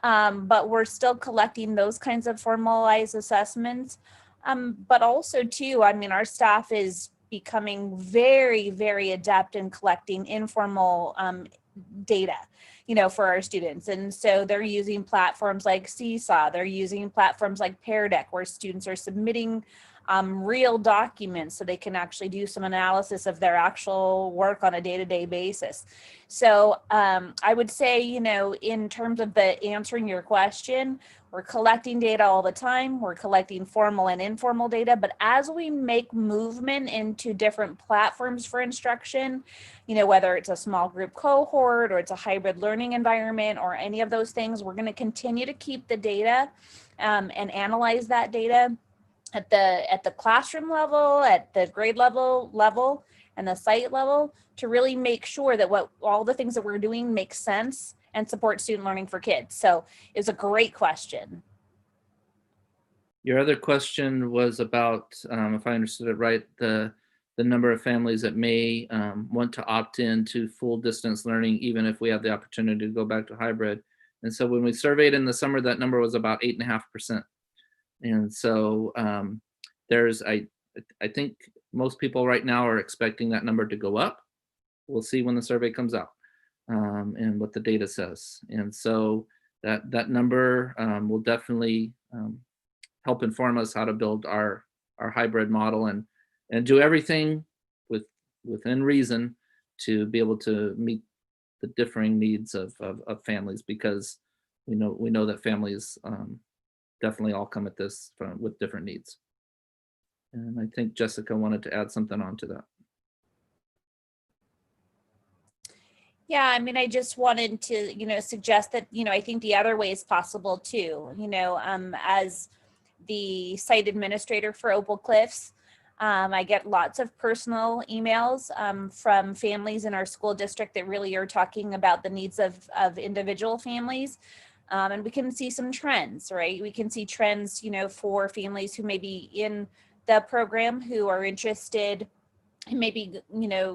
But we're still collecting those kinds of formalized assessments. But also too, our staff is becoming very, very adept in collecting informal data, for our students. And so they're using platforms like Seesaw, they're using platforms like Pear Deck, where students are submitting real documents so they can actually do some analysis of their actual work on a day-to-day basis. So I would say, in terms of answering your question, we're collecting data all the time. We're collecting formal and informal data, but as we make movement into different platforms for instruction, whether it's a small group cohort or it's a hybrid learning environment or any of those things, we're going to continue to keep the data and analyze that data at the classroom level, at the grade level, and the site level to really make sure that all the things that we're doing make sense and support student learning for kids. So it was a great question. Your other question was about, if I understood it right, the number of families that may want to opt in to full distance learning, even if we have the opportunity to go back to hybrid. And so when we surveyed in the summer, that number was about 8.5%. And so I think most people right now are expecting that number to go up. We'll see when the survey comes out and what the data says. And so that number will definitely help inform us how to build our hybrid model and do everything within reason to be able to meet the differing needs of families, because we know that families definitely all come at this with different needs. And I think Jessica wanted to add something onto that. Yeah, I just wanted to, suggest that, I think the other way is possible too, as the site administrator for Opal Cliffs, I get lots of personal emails from families in our school district that really are talking about the needs of individual families. And we can see some trends, right? We can see trends, for families who may be in the program who are interested in maybe,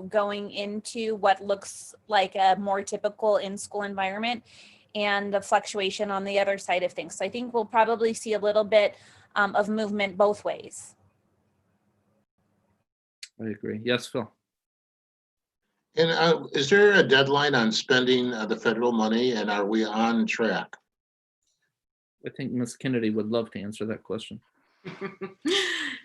going into what looks like a more typical in-school environment, and the fluctuation on the other side of things. So I think we'll probably see a little bit of movement both ways. I agree. Yes, Phil. And is there a deadline on spending the federal money, and are we on track? I think Ms. Kennedy would love to answer that question.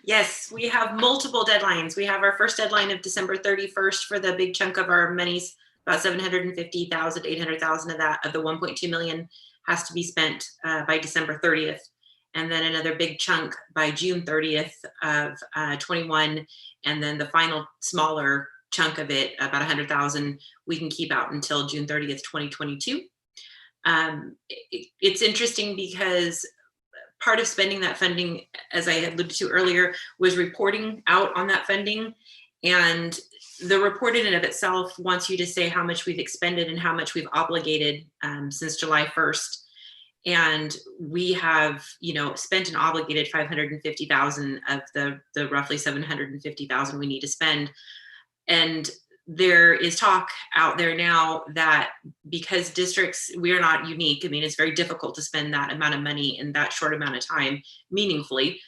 Yes, we have multiple deadlines. We have our first deadline of December 31st for the big chunk of our monies, about 750,000, 800,000 of that, of the 1.2 million has to be spent by December 30th. And then another big chunk by June 30th of 21. And then the final smaller chunk of it, about 100,000, we can keep out until June 30th, 2022. It's interesting because part of spending that funding, as I had alluded to earlier, was reporting out on that funding. And the report in and of itself wants you to say how much we've expended and how much we've obligated since July 1st. And we have, spent and obligated 550,000 of the roughly 750,000 we need to spend. And there is talk out there now that because districts, we are not unique. I mean, it's very difficult to spend that amount of money in that short amount of time meaningfully.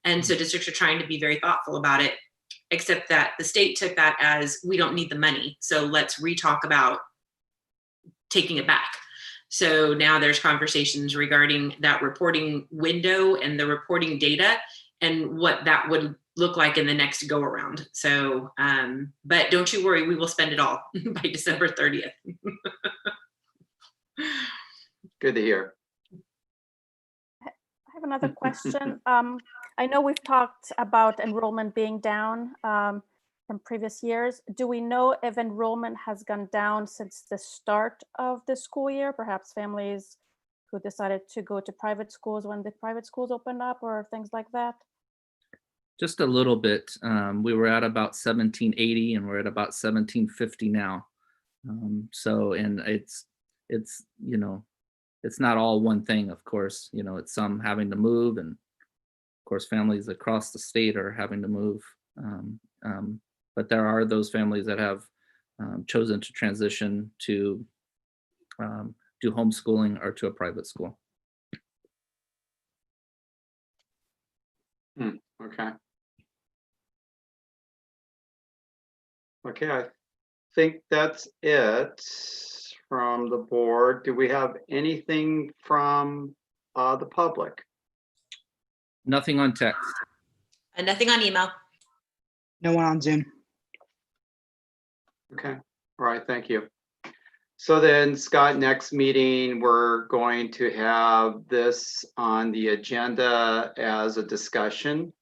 And so districts are trying to be very thoughtful about it, except that the state took that as, we don't need the money. So let's re-talk about taking it back. So now there's conversations regarding that reporting window and the reporting data and what that would look like in the next go around. So, but don't you worry, we will spend it all by December 30th. Good to hear. I have another question. I know we've talked about enrollment being down from previous years. Do we know if enrollment has gone down since the start of the school year? Perhaps families who decided to go to private schools when the private schools opened up, or things like that? Just a little bit. We were at about 1780 and we're at about 1750 now. So, and it's not all one thing, of course. It's some having to move, and of course families across the state are having to move. But there are those families that have chosen to transition to do homeschooling or to a private school. Okay. Okay, I think that's it from the board. Do we have anything from the public? Nothing on text. And nothing on email. No one on Zoom. Okay, all right, thank you. So then, Scott, next meeting, we're going to have this on the agenda as a discussion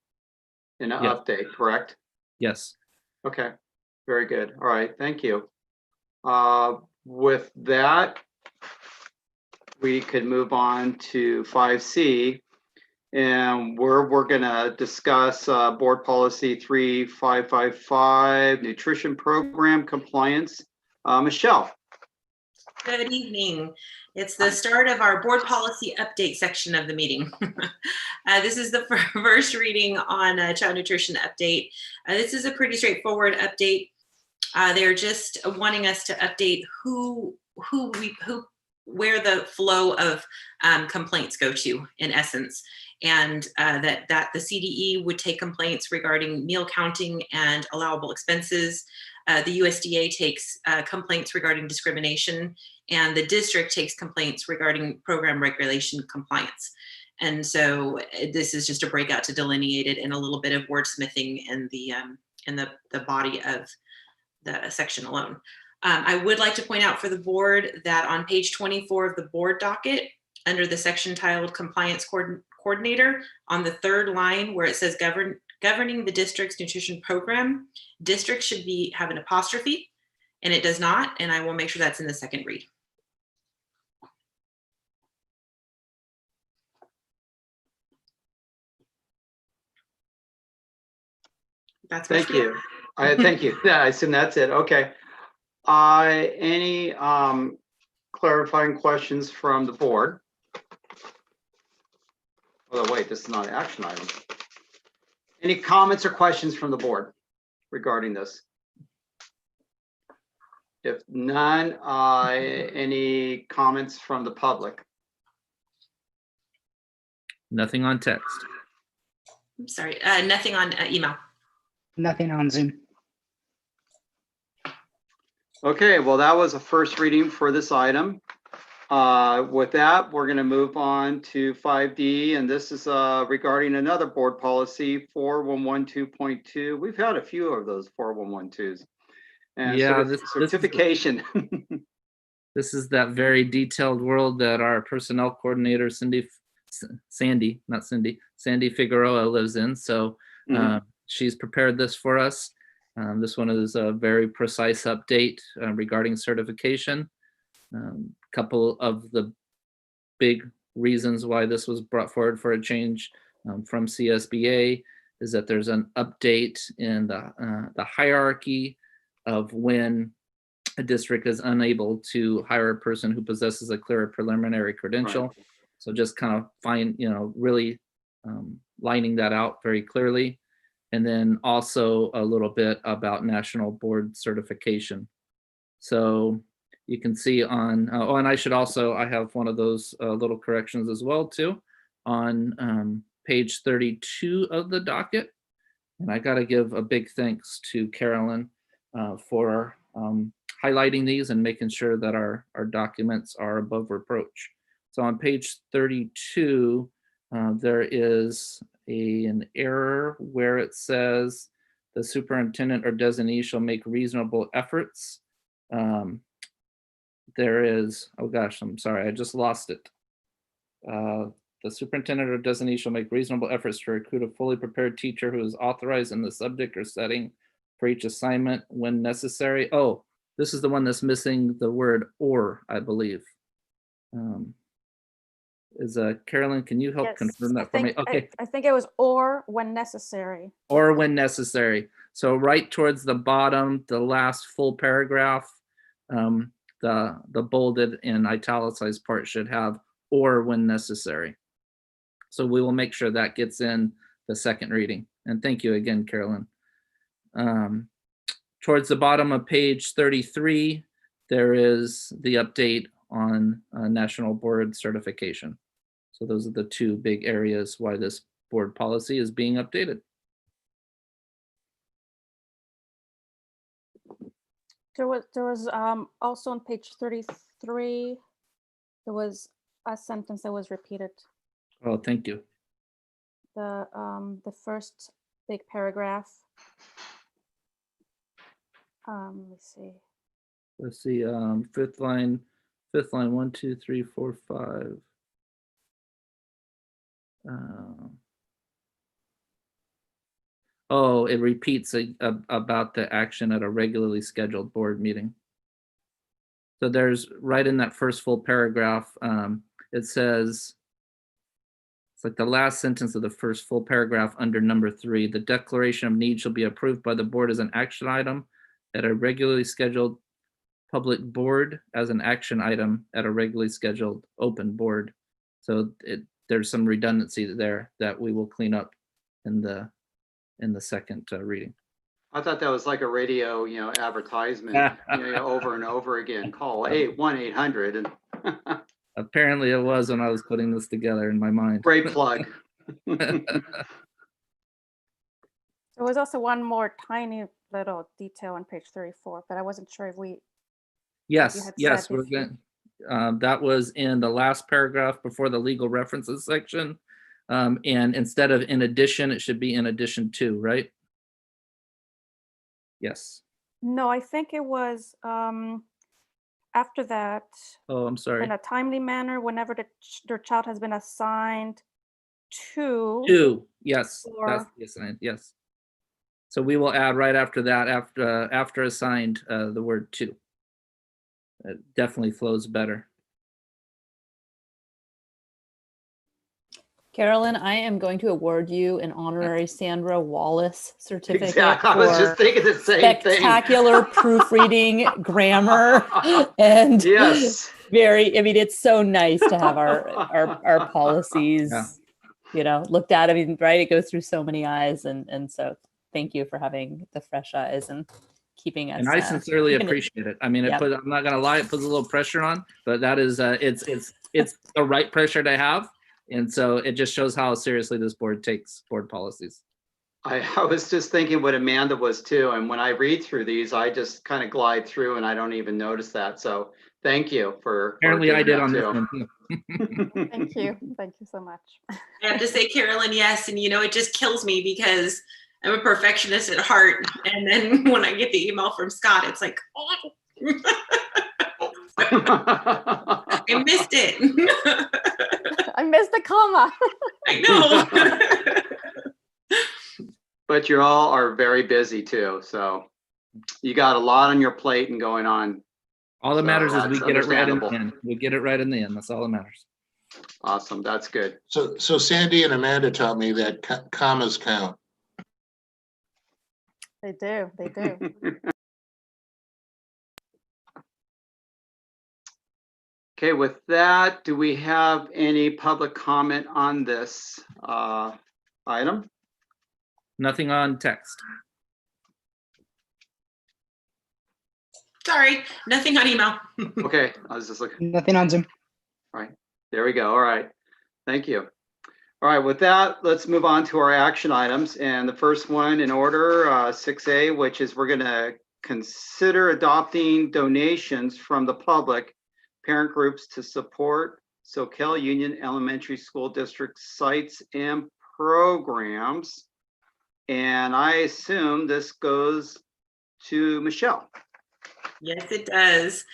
and an Yes. update, correct? Yes. Okay, very good. All right, thank you. With that, we could move on to 5C, and we're gonna discuss board policy 3555, nutrition program compliance. Michelle. Good evening. It's the start of our board policy update section of the meeting. This is the first reading on child nutrition update. This is a pretty straightforward update. They're just wanting us to update where the flow of complaints go to, in essence, and that the CDE would take complaints regarding meal counting and allowable expenses. The USDA takes complaints regarding discrimination, and the district takes complaints regarding program regulation compliance. And so this is just a breakout to delineate it, and a little bit of wordsmithing in the body of the section alone. I would like to point out for the board that on page 24 of the board docket, under the section titled Compliance Coordinator, on the third line where it says governing the district's nutrition program, district should have an apostrophe, and it does not, and I will make sure that's in the second read. That's Thank you. Thank you. Yeah, I assume that's it. Okay. Any clarifying questions from the board? Oh, wait, this is not an action item. Any comments or questions from the board regarding this? If none, any comments from the public? Nothing on text. I'm sorry, nothing on email. Nothing on Zoom. Okay, well, that was a first reading for this item. With that, we're going to move on to 5D, and this is regarding another board policy, 4112.2. We've had a few of those 4112s. And Yeah, certification. This is that very detailed world that our personnel coordinator, Sandy Figueroa lives in. So she's prepared this for us. This one is a very precise update regarding certification. Couple of the big reasons why this was brought forward for a change from CSBA is that there's an update in the hierarchy of when a district is unable to hire a person who possesses a clear preliminary credential. Right. So just kind of really lining that out very clearly. And then also a little bit about national board certification. So you can see on, and I have one of those little corrections as well too, on page 32 of the docket. And I gotta give a big thanks to Carolyn for highlighting these and making sure that our documents are above reproach. So on page 32, there is an error where it says the superintendent or designee shall make reasonable efforts. There is, oh gosh, I'm sorry, I just lost it. The superintendent or designee shall make reasonable efforts to recruit a fully prepared teacher who is authorized in the subject or setting for each assignment when necessary. Oh, this is the one that's missing the word or, I believe. Carolyn, can you help confirm that for me? Okay. I think it was or when necessary. Or when necessary. So right towards the bottom, the last full paragraph, the bolded and italicized part should have or when necessary. So we will make sure that gets in the second reading. And thank you again, Carolyn. Towards the bottom of page 33, there is the update on national board certification. So those are the two big areas why this board policy is being updated. There was also on page 33, there was a sentence that was repeated. Oh, thank you. The first big paragraph. Let's see, fifth line, 1, 2, 3, 4, 5. Oh, it repeats about the action at a regularly scheduled board meeting. So there's right in that first full paragraph, it says, it's like the last sentence of the first full paragraph under number 3, the declaration of need shall be approved by the board as an action item at a regularly scheduled public board as an action item at a regularly scheduled open board. So there's some redundancy there that we will clean up in the second reading. I thought that was like a radio, advertisement, over and over again. Call 1-800 and. Apparently it was when I was putting this together in my mind. Great plug. There was also one more tiny little detail on page 34, but I wasn't sure if we. Yes, we're going. That was in the last paragraph before the legal references section. And instead of in addition, it should be in addition to, right? Yes. No, I think it was after that. Oh, I'm sorry. In a timely manner, whenever their child has been assigned to. Yes, that's the assigned. Yes. So we will add right after that, after assigned, the word to. It definitely flows better. Carolyn, I am going to award you an honorary Sandra Wallace certificate. Exactly. I was just thinking the same spectacular thing. proofreading, grammar, and yes, it's so nice to have our policies looked at. I mean, right, it goes through so many eyes, and so thank you for having the fresh eyes and keeping us. And I sincerely keeping it- appreciate it. I mean, Yep. I'm not gonna lie, it puts a little pressure on, but that is, it's the right pressure to have. And so it just shows how seriously this board takes board policies. I was just thinking what Amanda was too. And when I read through these, I just kind of glide through and I don't even notice that. So thank you for. Apparently I doing did that on this too. one too. Thank you. Thank you so much. I have to say, Carolyn, yes. And it just kills me because I'm a perfectionist at heart. And then when I get the email from Scott, it's like, oh, I missed it. I missed the comma. I know. But you all are very busy too. So you got a lot on your plate and going on. All that matters is we that's get it right in the understandable. end. We get it right in the end. That's all that matters. Awesome. That's good. So Sandy and Amanda taught me that commas count. They do. They do. Okay, with that, do we have any public comment on this item? Nothing on text. Sorry, nothing on email. Okay, I was just looking. Nothing on Zoom. All right, there we go. All right, thank you. All right, with that, let's move on to our action items. And the first one in order, 6A, which is we're going to consider adopting donations from the public parent groups to support Soquel Union Elementary School District sites and programs. And I assume this goes to Michelle. Yes, it does.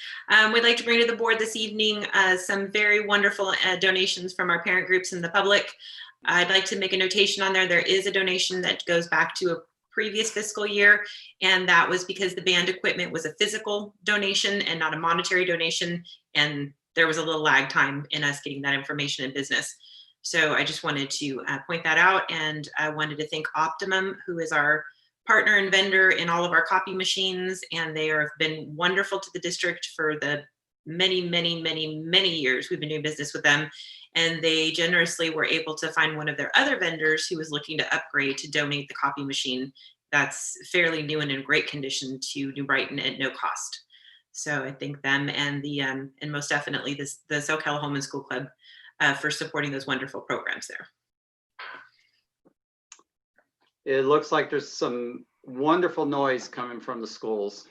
We'd like to bring to the board this evening some very wonderful donations from our parent groups and the public. I'd like to make a notation on there. There is a donation that goes back to a previous fiscal year, and that was because the band equipment was a physical donation and not a monetary donation, and there was a little lag time in us getting that information in business. So I just wanted to point that out, and I wanted to thank Optimum, who is our partner and vendor in all of our copy machines, and they have been wonderful to the district for the many years we've been doing business with them. And they generously were able to find one of their other vendors who was looking to upgrade to donate the copy machine that's fairly new and in great condition to New Brighton at no cost. So I thank them and the and most definitely the Soquel Home and School Club for supporting those wonderful programs there. It looks like there's some wonderful noise coming from the schools.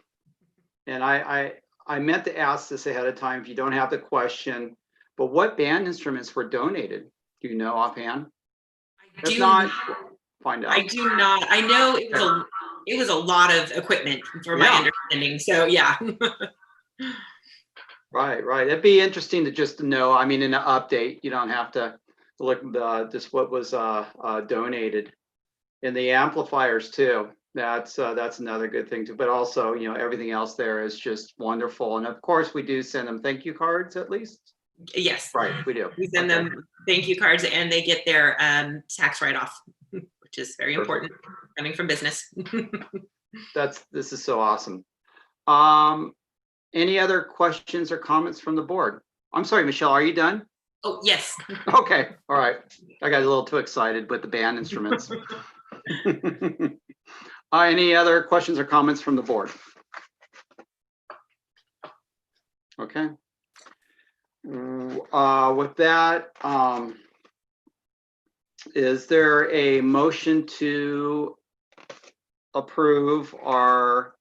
And I meant to ask this ahead of time if you don't have the question, but what band instruments were donated? Do you know offhand? If not, find out. I do not. I know it was a lot of equipment from my understanding. So yeah. Right. It'd be interesting to just know. I mean, in an update, you don't have to look just what was donated. And the amplifiers too. That's another good thing too. But also, everything else there is just wonderful. And of course, we do send them thank you cards at least. Yes. Right, we do. We send them thank you cards, and they get their tax write-off, which is very important coming from business. This is so awesome. Any other questions or comments from the board? I'm sorry, Michelle, are you done? Oh, yes. Okay, all right. I got a little too excited with the band instruments. Any other questions or comments from the board? Okay. With that, is there a motion to approve our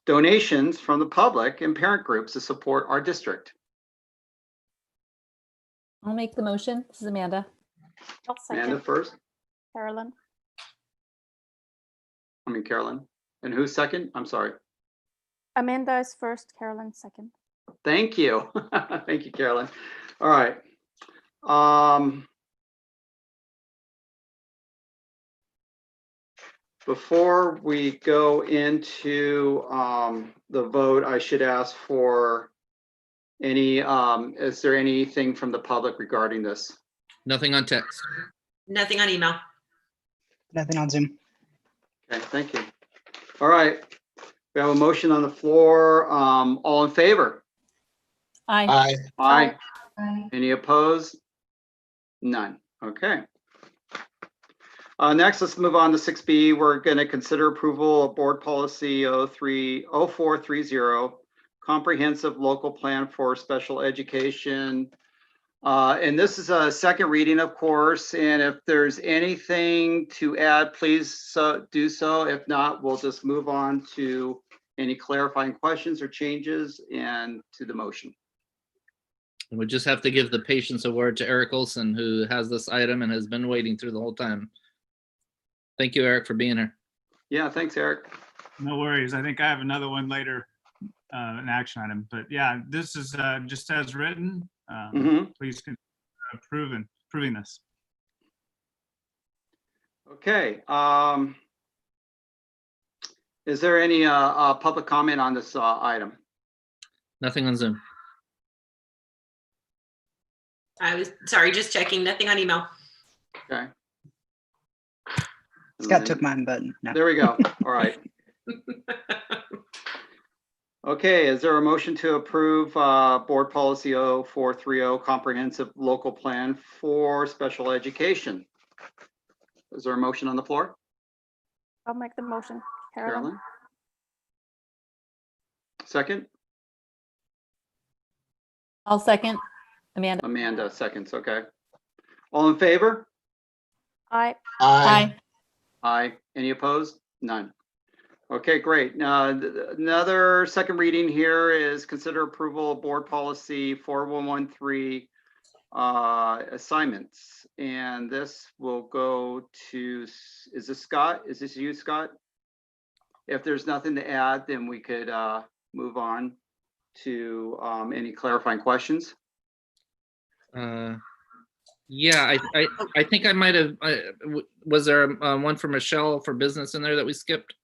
donations from the public and parent groups to support our district? I'll make the motion. This is Amanda. I'll second. Amanda first. Carolyn. Carolyn. And who's second? I'm sorry. Amanda is first, Carolyn second. Thank you. Thank you, Carolyn. All right. Before we go into the vote, I should ask for any, is there anything from the public regarding this? Nothing on text. Nothing on email. Nothing on Zoom. Okay, thank you. All right. We have a motion on the floor. All in favor? Aye. Aye. Any opposed? None. Okay. Next, let's move on to 6B. We're going to consider approval of Board Policy 0430, Comprehensive Local Plan for Special Education. And this is a second reading, of course, and if there's anything to add, please do so. If not, we'll just move on to any clarifying questions or changes and to the motion. And we just have to give the Patience Award to Eric Olson, who has this item and has been waiting through the whole time. Thank you, Eric, for being here. Yeah, thanks, Eric. No worries. I think I have another one later, an action item. But yeah, this is just as written. Please consider approving this. Okay. Is there any public comment on this item? Nothing on Zoom. I was sorry, just checking. Nothing on email. Okay. Scott took mine, but no. There we go. All right. Okay, is there a motion to approve Board Policy 0430, Comprehensive Local Plan for Special Education? Is there a motion on the floor? I'll make the motion. Carolyn? Second? I'll second. Amanda. Amanda seconds, okay. All in favor? Aye. Aye. Aye. Any opposed? None. Okay, great. Now, another second reading here is consider approval of Board Policy 4113 assignments. And this will go to, is this Scott? Is this you, Scott? If there's nothing to add, then we could move on to any clarifying questions. Yeah, I think I might have, was there one for Michelle for business in there that we skipped?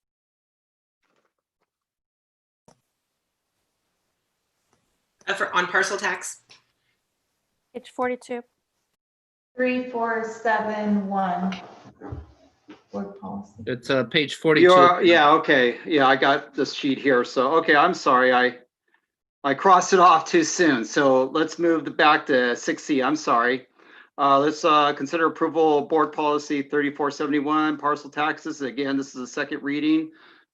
On parcel tax. Page 42. 3471. Board policy. It's page 42. Yeah, okay. Yeah, I got this sheet here. So, okay, I'm sorry. I crossed it off too soon. So let's move back to 6C. I'm sorry. Let's consider approval of Board Policy 3471, parcel taxes. Again, this is a second reading.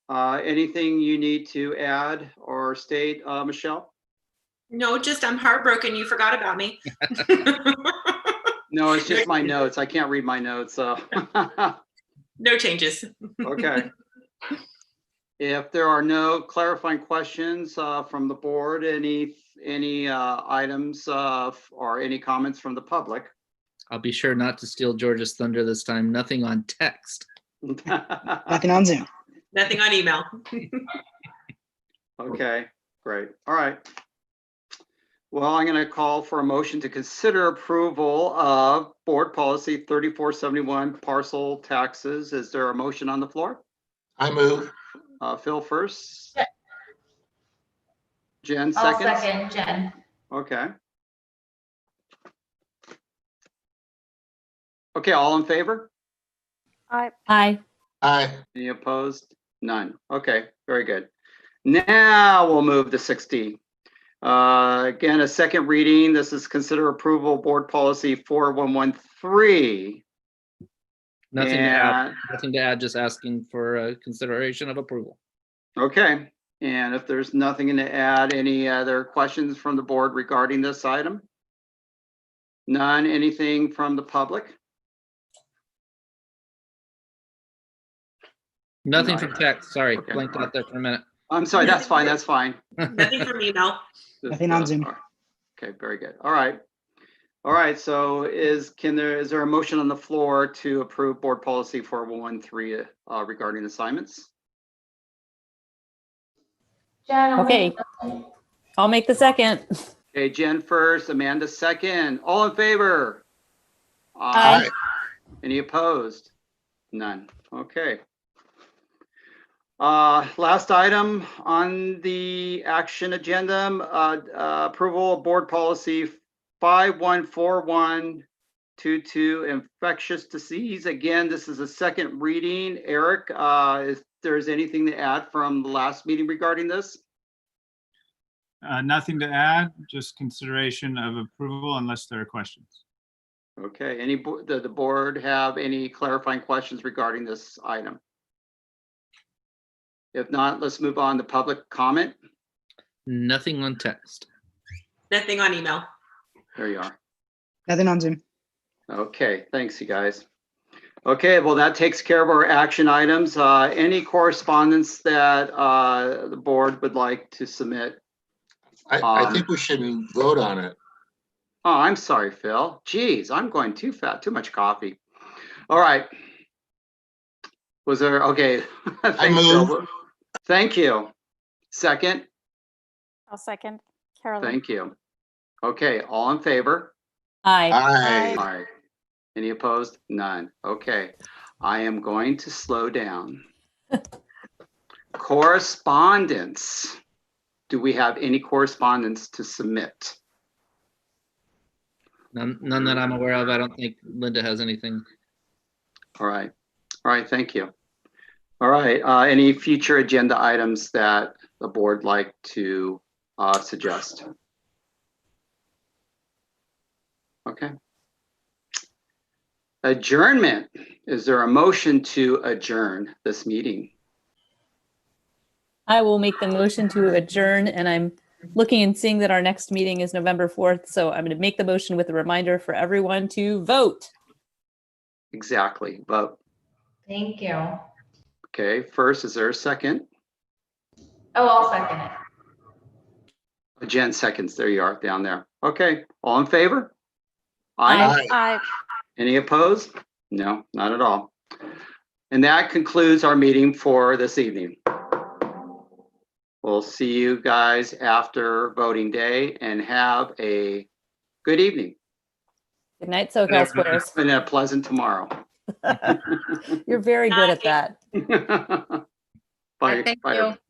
Anything you need to add or state, Michelle? No, just I'm heartbroken. You forgot about me. No, it's just my notes. I can't read my notes. So. No changes. Okay. If there are no clarifying questions from the board, any items or any comments from the public? I'll be sure not to steal George's thunder this time. Nothing on text. Nothing on Zoom. Nothing on email. Okay, great. All right. Well, I'm going to call for a motion to consider approval of Board Policy 3471, parcel taxes. Is there a motion on the floor? I move. Phil first. Jen I'll seconds. second, Jen. Okay. Okay, all in favor? Aye. Aye. Aye. Any opposed? None. Okay, very good. Now we'll move to 6D. Again, a second reading. This is consider approval Board Policy 4113. Nothing to add. Nothing to add. Just asking for consideration of approval. Okay, and if there's nothing to add, any other questions from the board regarding this item? None. Anything from the public? Nothing from text. Sorry, Okay. blanked out there for a minute. I'm sorry. That's fine. That's fine. Nothing from email. Nothing on Zoom. Okay, very good. All right. All right, so is there a motion on the floor to approve Board Policy 4113 regarding assignments? Jen, Okay. I'll make the second. Okay, Jen first, Amanda second. All in favor? Aye. Any opposed? None. Okay. Last item on the action agenda, approval of Board Policy 514122, infectious disease. Again, this is a second reading. Eric, if there's anything to add from the last meeting regarding this? Nothing to add, just consideration of approval unless there are questions. Okay, the board have any clarifying questions regarding this item? If not, let's move on to public comment. Nothing on text. Nothing on email. There you are. Nothing on Zoom. Okay, thanks, you guys. Okay, well, that takes care of our action items. Any correspondence that the board would like to submit? I think we should vote on it. Oh, I'm sorry, Phil. Geez, I'm going too fast, too much coffee. All right. Was there, okay. Thanks, move. Phil. Thank you. Second? I'll second. Carolyn. Thank you. Okay, all in favor? Aye. Aye. Aye. Any opposed? None. Okay. I am going to slow down. Correspondence. Do we have any correspondence to submit? None that I'm aware of. I don't think Linda has anything. All right. All right, thank you. All right, any future agenda items that the board like to suggest? Okay. Adjournment. Is there a motion to adjourn this meeting? I will make the motion to adjourn, and I'm looking and seeing that our next meeting is November 4th. So I'm going to make the motion with a reminder for everyone to vote. Exactly, vote. Thank you. Okay, first, is there a second? Oh, I'll second it. Jen seconds, there you are, down there. Okay, all in favor? Aye. Aye. Any opposed? No, not at all. And that concludes our meeting for this evening. We'll see you guys after voting day and have a good evening Good night, SoCal Squares. and a pleasant tomorrow. You're very good at that. Bye. Thank Bye, you.